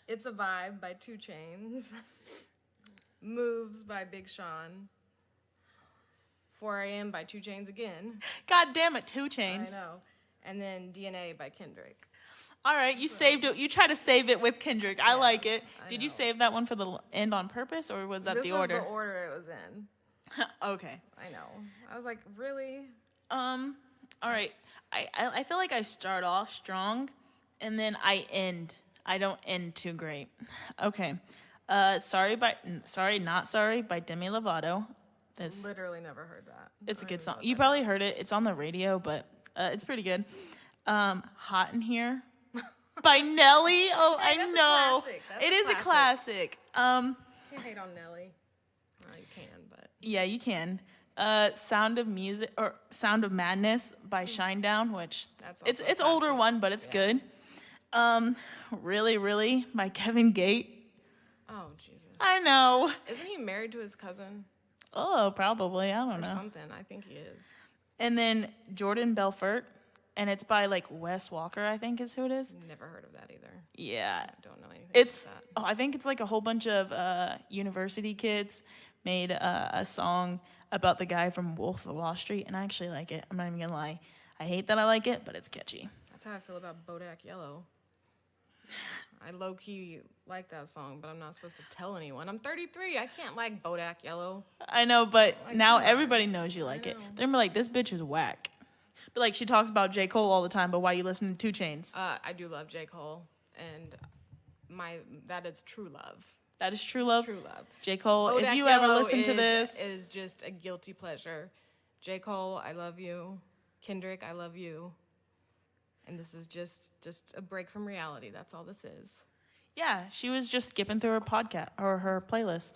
It's a Vibe by 2 Chainz. Moves by Big Sean. 4 a.m. by 2 Chainz again. God damn it, 2 Chainz. I know. And then DNA by Kendrick. All right, you saved it. You try to save it with Kendrick. I like it. I Did you know. save that one for the end on purpose, or was that This the was order? the order it was in. Okay. I know. I was like, really? All right. I feel like I start off strong, and then I end. I don't end too great. Okay. Sorry Not Sorry by Demi Lovato. Literally never heard that. It's a I don't good even song. know what You that probably is. heard it. It's on the radio, but it's pretty good. Hot in Here by Nelly. Oh, Hey, I that's a know. classic. That's It a is a classic. Can't hate on Nelly. Well, you can, but Yeah, you can. Sound of Music or Sound of Madness by Shinedown, which That's it's also a it's older classic. one, but it's good. Really, really by Kevin Gate. oh Jesus, I know. isn't he married to his cousin Oh, probably. I don't or know. something? I think he is. And then Jordan Belfort, and it's by like Wes Walker, I think is who it is. Never heard of that either. Yeah, I don't know anything. it's. about that. Oh, I think it's like a whole bunch of university kids made a song about the guy from Wolf of Wall Street, and I actually like it. I'm not even gonna lie. I hate that I like it, but it's catchy. That's how I feel about Bodak Yellow. I low key like that song, but I'm not supposed to tell anyone. I'm 33. I can't like Bodak Yellow. I know, but Like, now come on. everybody knows you like it. know. They're like, this bitch is whack. But like, she talks about J. Cole all the time, but why you listen to 2 Chainz? I do love J. Cole, and that is true love. That is true love. True love. J. Cole, if Bodak you ever Yellow listen to this, is just a guilty pleasure. J. Cole, I love you. Kendrick, I love you. And this is just a break from reality. That's all this is. yeah, she was just skipping through her podcast or her playlist,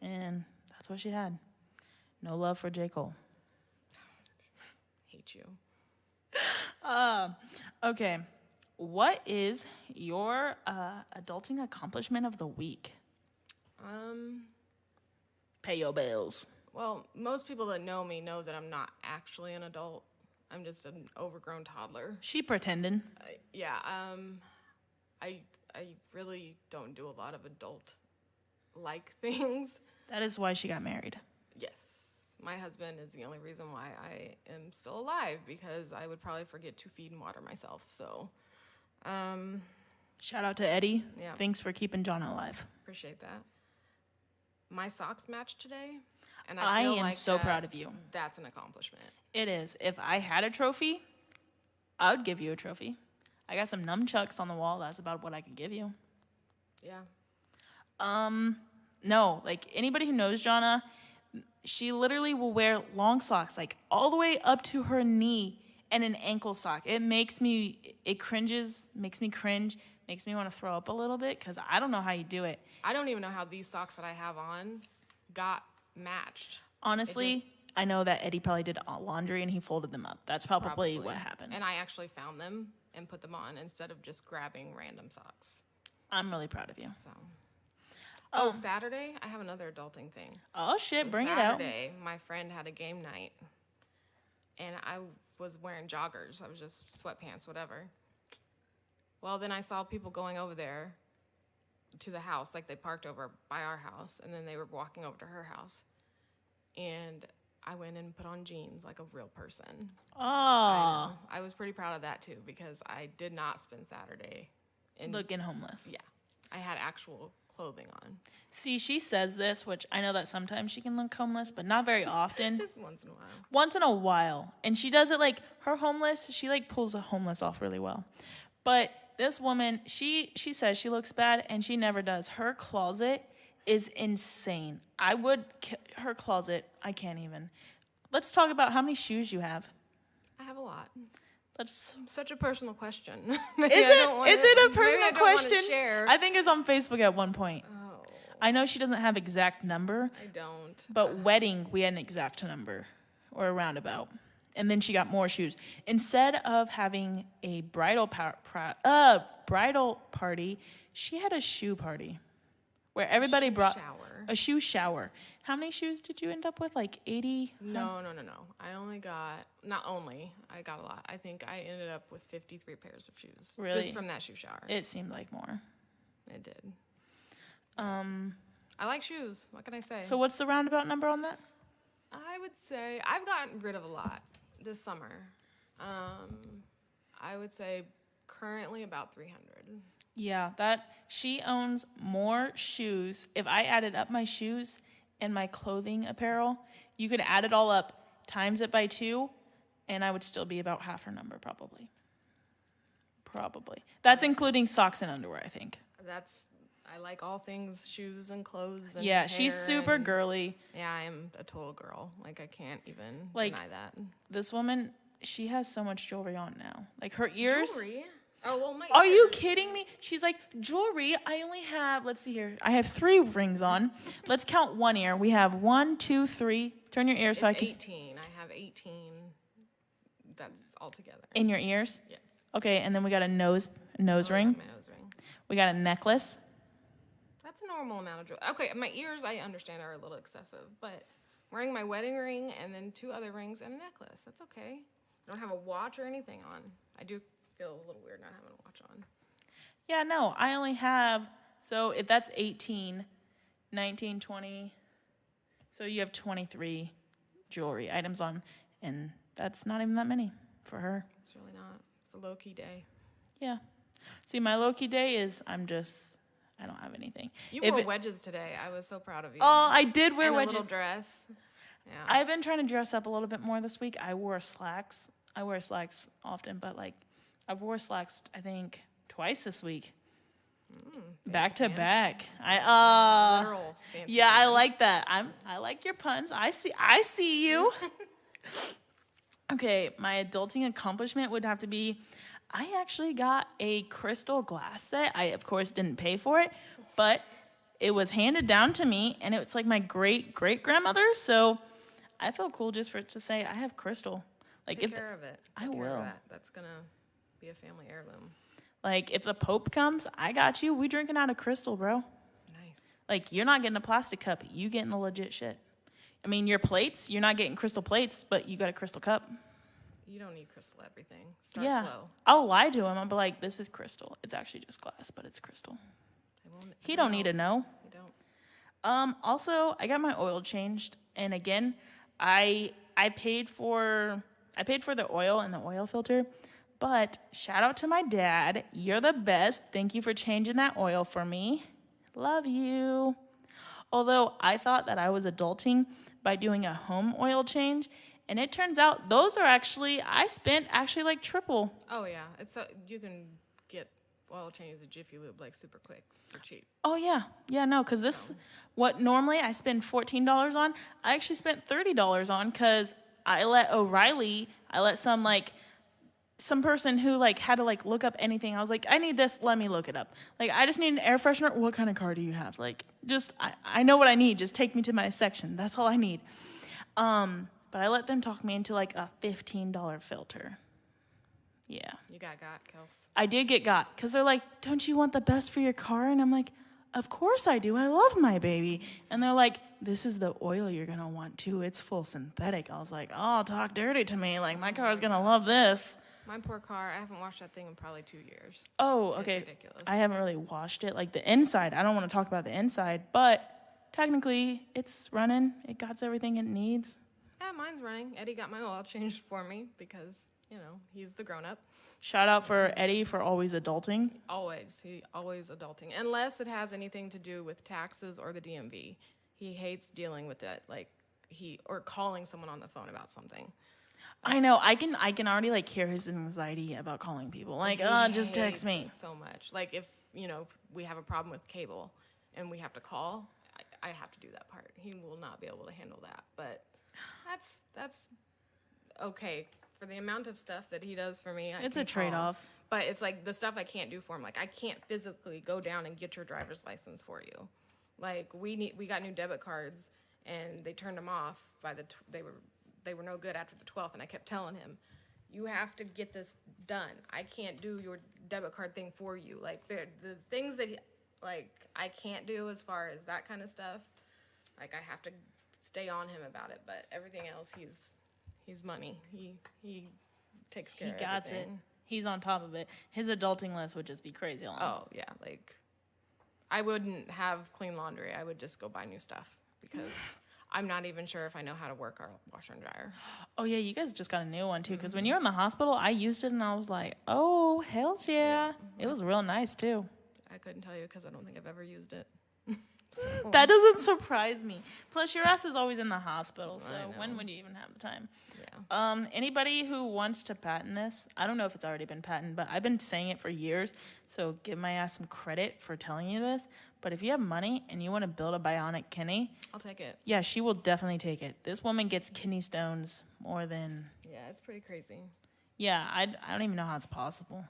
and that's what she had. No love for J. Cole. Hate you. Okay, what is your adulting accomplishment of the week? Pay your bills. Well, most people that know me know that I'm not actually an adult. I'm just an overgrown toddler. She pretending. Yeah, I really don't do a lot of adult-like things. That is why she got married. Yes, my husband is the only reason why I am still alive, because I would probably forget to feed and water myself. So, Shout out to Eddie. Yeah. Thanks for keeping Johnna alive. appreciate that. My socks matched today, and I I feel am like so proud of you. That's an accomplishment. It is. If I had a trophy, I would give you a trophy. I got some nunchucks on the wall. That's about what I could give you. Yeah. No, like anybody who knows Johnna, she literally will wear long socks, like all the way up to her knee, and an ankle sock. It makes me cringe, makes me want to throw up a little bit, because I don't know how you do it. I don't even know how these socks that I have on got matched. Honestly, I know that Eddie probably did laundry and he folded them up. That's probably what happened. And I actually found them and put them on instead of just grabbing random socks. I'm really proud of you. So. Oh, Saturday, I have another adulting thing. Oh shit, So bring it out. Saturday, my friend had a game night, and I was wearing joggers. I was just sweatpants, whatever. Well, then I saw people going over there to the house, like they parked over by our house, and then they were walking over to her house. And I went and put on jeans like a real person. Oh, I was pretty proud of that too, because I did not spend Saturday looking homeless. Yeah, I had actual clothing on. See, she says this, which I know that sometimes she can look homeless, but not very often. Just once in a while. Once in a while. And she does it like her homeless, she like pulls a homeless off really well. But this woman, she says she looks bad, and she never does. Her closet is insane. Her closet, I can't even. Let's talk about how many shoes you have. I have a lot. Let's. Such a personal question. Is it a personal question? Share. I think it's on Facebook at one point. Oh, I know she doesn't have exact number, I don't. but wedding we had an exact number or a roundabout. And then she got more shoes. Instead of having a bridal party, she had a shoe party where everybody brought shower. a shoe shower. How many shoes did you end up with? Like 80? No. I only got, not only, I got a lot. I think I ended up with 53 pairs of shoes. Really? Just from that shoe shower. It seemed like more. It did. I like shoes. What can I say? So what's the roundabout number on that? I would say I've gotten rid of a lot this summer. I would say currently about 300. Yeah, that she owns more shoes. If I added up my shoes and my clothing apparel, you could add it all up, times it by 2, and I would still be about half her number probably. That's including socks and underwear, I think. I like all things shoes and clothes and Yeah, she's hair super and- girly. Yeah, I am a total girl. Like, I can't even Like- deny that. This woman, she has so much jewelry on now. Like her ears. Jewelry? Oh, well, my Are you ears. kidding me? She's like, jewelry, I only have, let's see here. I have 3 rings on. Let's count one ear. We have 1, 2, 3. Turn your ear so I It's can. 18. I have 18. That's all together. In your ears? Yes. Okay, and then we got a nose Oh, yeah, ring. my nose ring. We got a necklace. That's a normal amount of jewelry. Okay, my ears, I understand, are a little excessive, but wearing my wedding ring and then 2 other rings and a necklace, that's okay. I don't have a watch or anything on. I do feel a little weird not having a watch on. Yeah, no, I only have, so if that's 18, 19, 20, so you have 23 jewelry items on, and that's not even that many for her. It's really not. It's a low-key day. Yeah. See, my low-key day is I don't have anything. You If wore it- wedges today. I was so proud of you. Oh, I did wear and wedges. a little dress. Yeah. I've been trying to dress up a little bit more this week. I wore slacks. I wear slacks often, but like I've wore slacks I think twice this week. Back to pants. back. Literal fancy Yeah, I pants. like that. I like your puns. I see you. Okay, my adulting accomplishment would have to be I actually got a crystal glass set. I of course didn't pay for it, but it was handed down to me and it's like my great grandmother, so I feel cool just for it to say I have crystal. Like Take if care of it. I Take care of will. that. That's gonna be a family heirloom. like if the Pope comes, I got you. We drinking out of crystal, bro. Nice. Like you're not getting a plastic cup, you getting the legit shit. I mean, your plates, you're not getting crystal plates, but you got a crystal cup. You don't need crystal everything. Start Yeah. slow. I'll lie to him. I'll be like, this is crystal. It's actually just glass, but it's crystal. They won't He don't need to know. You don't. Also, I got my oil changed, and again, I paid for the oil and the oil filter, but shout out to my dad. You're the best. Thank you for changing that oil for me. Love you. Although I thought that I was adulting by doing a home oil change, and it turns out those are I spent like triple. Oh yeah, you can get oil changes at Jiffy Lube like super quick for cheap. Oh yeah, no, because this, what normally I spend $14 on, I actually spent $30 on because I let some person who had to look up anything. I was like, I need this, let me look it up. I just need an air freshener. What kind of car do you have? I know what I need. Just take me to my section. That's all I need. But I let them talk me into a $15 filter. Yeah. You got Kels. I did get got because they're like, don't you want the best for your car? And I'm like, of course I do. I love my baby. And they're like, this is the oil you're going to want too. It's full synthetic. I was like, oh, talk dirty to me. My car's going to love this. My poor car. I haven't washed that thing in probably 2 years. Oh, okay. It's ridiculous. I haven't really washed it. The inside, I don't want to talk about the inside, but technically it's running. It got everything it needs. Yeah, mine's running. Eddie got my oil changed for me because, he's the grown-up. Shout out for Eddie for always adulting. He always adulting. Unless it has anything to do with taxes or the DMV. He hates dealing with that, or calling someone on the phone about something. I know. I can already hear his anxiety about calling people. Just text me. It so much. If, we have a problem with cable and we have to call, I have to do that part. He will not be able to handle that. But that's okay. For the amount of stuff that he does for me, It's can a trade-off. call. But it's the stuff I can't do for him. I can't physically go down and get your driver's license for you. We got new debit cards and they turned them off they were no good after the 12th, and I kept telling him, you have to get this done. I can't do your debit card thing for you. The things that I can't do as far as that kind of stuff, I have to stay on him about it. But everything else, he's money. He takes care of He got it. everything. He's on top of it. His adulting list would just be crazy long. Oh, yeah. I wouldn't have clean laundry. I would just go buy new stuff because I'm not even sure if I know how to work our washer and dryer. Oh, yeah, you guys just got a new one, too. Because when you were in the hospital, I used it, and I was like, oh, hell yeah. It was real nice, too. I couldn't tell you because I don't think I've ever used it. That doesn't surprise me. Plus, your ass is always in the hospital, so I know. when would you even have the time? Yeah. Anybody who wants to patent this, I don't know if it's already been patented, but I've been saying it for years, so give my ass some credit for telling you this. But if you have money and you want to build a bionic kidney, I'll take it. yeah, she will definitely take it. This woman gets kidney stones more than... Yeah, it's pretty crazy. Yeah, I don't even know how it's possible.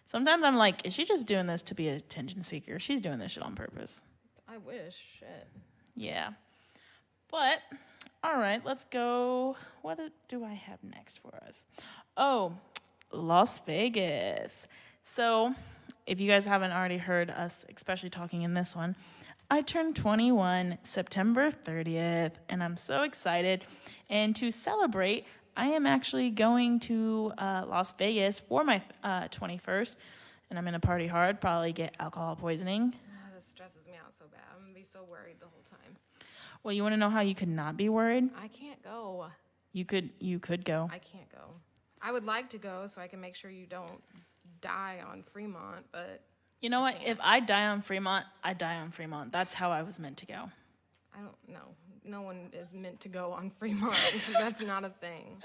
Sometimes I'm like, is she just doing this to be a attention seeker? She's doing this shit on purpose. I wish. Shit. Yeah. But, all right, let's go. What do I have next for us? Oh, Las Vegas. So, if you guys haven't already heard us, especially talking in this one, I turned 21 September 30th, and I'm so excited. And to celebrate, I am actually going to Las Vegas for my 21st, and I'm going to party hard, probably get alcohol poisoning. This stresses me out so bad. I'm going to be so worried the whole time. Well, you want to know how you could not be worried? I can't go. You could go. I can't go. I would like to go so I can make sure you don't die on Fremont, but... You know what? If I die on Fremont, I die on Fremont. That's how I was meant to go. I don't know. No one is meant to go on Fremont. That's not a thing.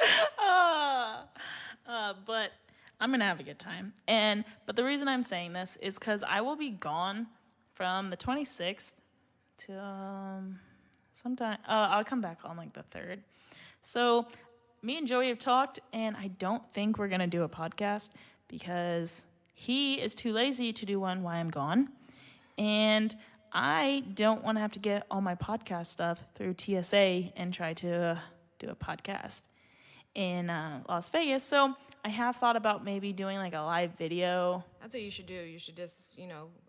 But I'm going to have a good time. But the reason I'm saying this is because I will be gone from the 26th to sometime. I'll come back on like the 3rd. So me and Joey have talked, and I don't think we're going to do a podcast because he is too lazy to do one while I'm gone. And I don't want to have to get all my podcast stuff through TSA and try to do a podcast in Las Vegas. So I have thought about maybe doing like a live video. That's what you should do. You should just,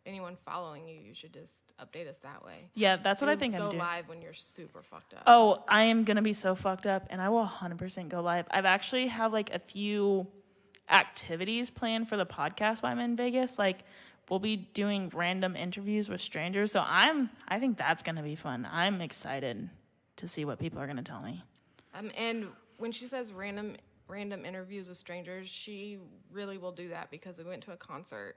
anyone following you, you should just update us that way. Yeah, that's what I think I'm doing. Go live when you're super fucked up. Oh, I am going to be so fucked up, and I will 100% go live. I've actually have like a few activities planned for the podcast while I'm in Vegas. Like, we'll be doing random interviews with strangers. So I think that's going to be fun. I'm excited to see what people are going to tell me. And when she says random interviews with strangers, she really will do that because we went to a concert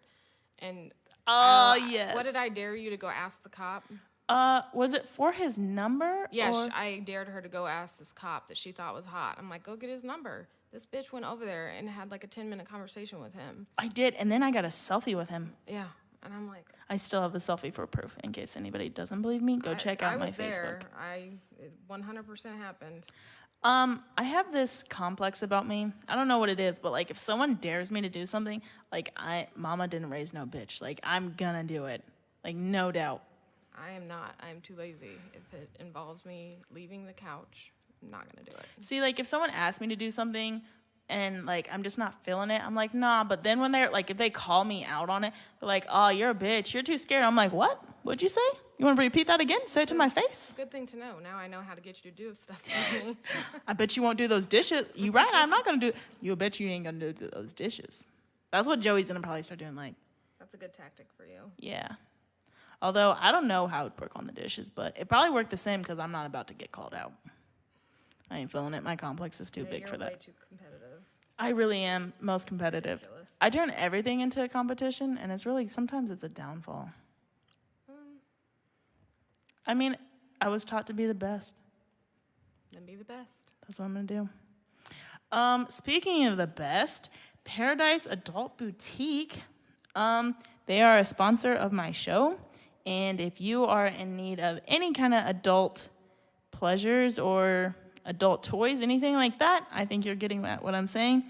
and yes. What did I dare you to go ask the cop? Was it for his number? Yeah, I dared her to go ask this cop that she thought was hot. I'm like, go get his number. This bitch went over there and had like a 10-minute conversation with him. I did, and then I got a selfie with him. Yeah, and I'm like... I still have the selfie for proof. In case anybody doesn't believe me, go check out my Facebook. It 100% happened. I have this complex about me. I don't know what it is, but like if someone dares me to do something, like mama didn't raise no bitch. Like I'm gonna do it. Like no doubt. I am not. I am too lazy. If it involves me leaving the couch, I'm not gonna do it. See, like if someone asks me to do something and like I'm just not feeling it, I'm like, nah. But then when they're like, if they call me out on it, they're like, oh, you're a bitch. You're too scared. I'm like, what? What'd you say? You want to repeat that again? Say it to my face? Good thing to know. Now I know how to get you to do stuff to me. I bet you won't do those dishes. You right? I'm not gonna do. You bet you ain't gonna do those dishes. That's what Joey's gonna probably start doing. Like, that's a good tactic for you. Yeah. Although I don't know how it would work on the dishes, but it probably worked the same because I'm not about to get called out. I ain't feeling it. My complex is too big for that. You're way too competitive. I really am most competitive. Ridiculous. I turn everything into a competition, and it's really sometimes it's a downfall. I mean, I was taught to be the best. Then be the best. That's what I'm gonna do. Speaking of the best, Paradise Adult Boutique. They are a sponsor of my show, and if you are in need of any kind of adult pleasures or adult toys, anything like that, I think you're getting at what I'm saying.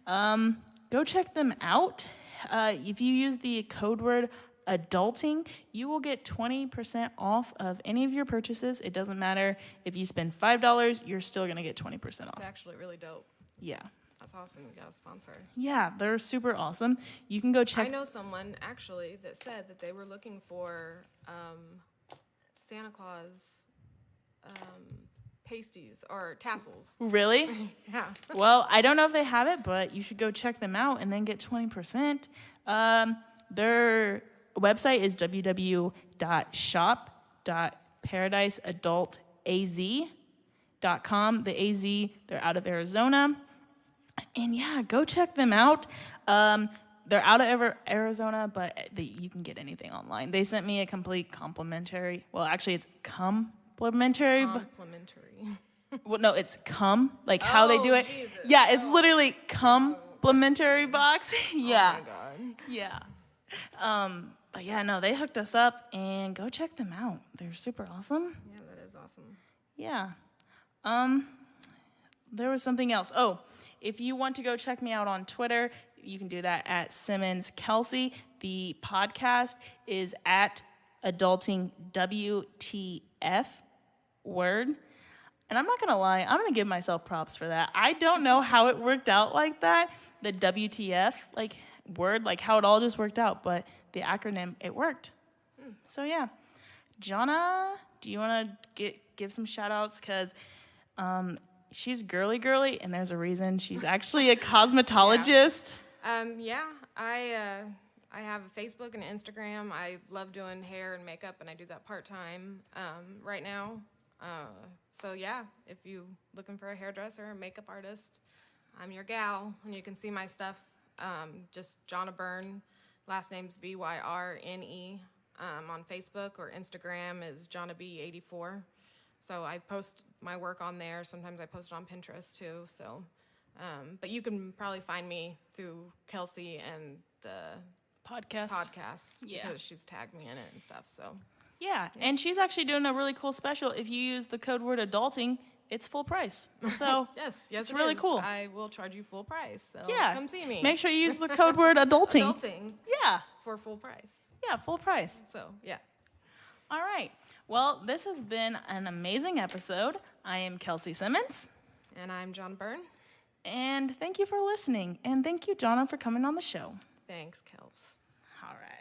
Go check them out. If you use the code word adulting, you will get 20% off of any of your purchases. It doesn't matter if you spend $5, you're still gonna get 20% off. It's actually really dope. Yeah. That's awesome. You got a sponsor. Yeah, they're super awesome. You can go check. I know someone actually that said that they were looking for Santa Claus pasties or tassels. Really? Yeah. Well, I don't know if they have it, but you should go check them out and then get 20%. Their website is www.shop.paradiseadultaz.com. The AZ, they're out of Arizona. And yeah, go check them out. They're out of Arizona, but you can get anything online. They sent me a complete complimentary. Well, actually, it's complimentary. Well, no, it's like how they do it. Jesus. Yeah, it's literally complimentary box. Yeah. Oh my God. Yeah. But yeah, no, they hooked us up, and go check them out. They're super awesome. Yeah, that is awesome. Yeah. There was something else. Oh, if you want to go check me out on Twitter, You can do that at Simmons Kelsey. The podcast is at Adulting WTF Word. And I'm not going to lie, I'm going to give myself props for that. I don't know how it worked out like that. The WTF, like, word, like how it all just worked out. But the acronym, it worked. So, yeah. Johnna, do you want to give some shout-outs? Because she's girly, and there's a reason. She's actually a cosmetologist. I have a Facebook and Instagram. I love doing hair and makeup, and I do that part-time right now. So yeah, if you looking for a hairdresser or makeup artist, I'm your gal, and you can see my stuff. Just Johnna Byrne, last name's Byrne, on Facebook, or Instagram is JohnnaB84. So I post my work on there. Sometimes I post it on Pinterest too. So, but you can probably find me through Kelsey and the Podcast. Yeah. Because she's tagged me in it and stuff. So. Yeah, and she's actually doing a really cool special. If you use the code word adulting, it's full price. So yes, it's really cool. I will charge you full price. So yeah, come see me. Make sure you use the code word adulting. Adulting. Yeah. For full price. Yeah, full price. So yeah. All right. Well, this has been an amazing episode. I am Kelsey Simmons. And I'm Johnna Byrne. And thank you for listening. And thank you, Johnna, for coming on the show. Thanks, Kels. All right.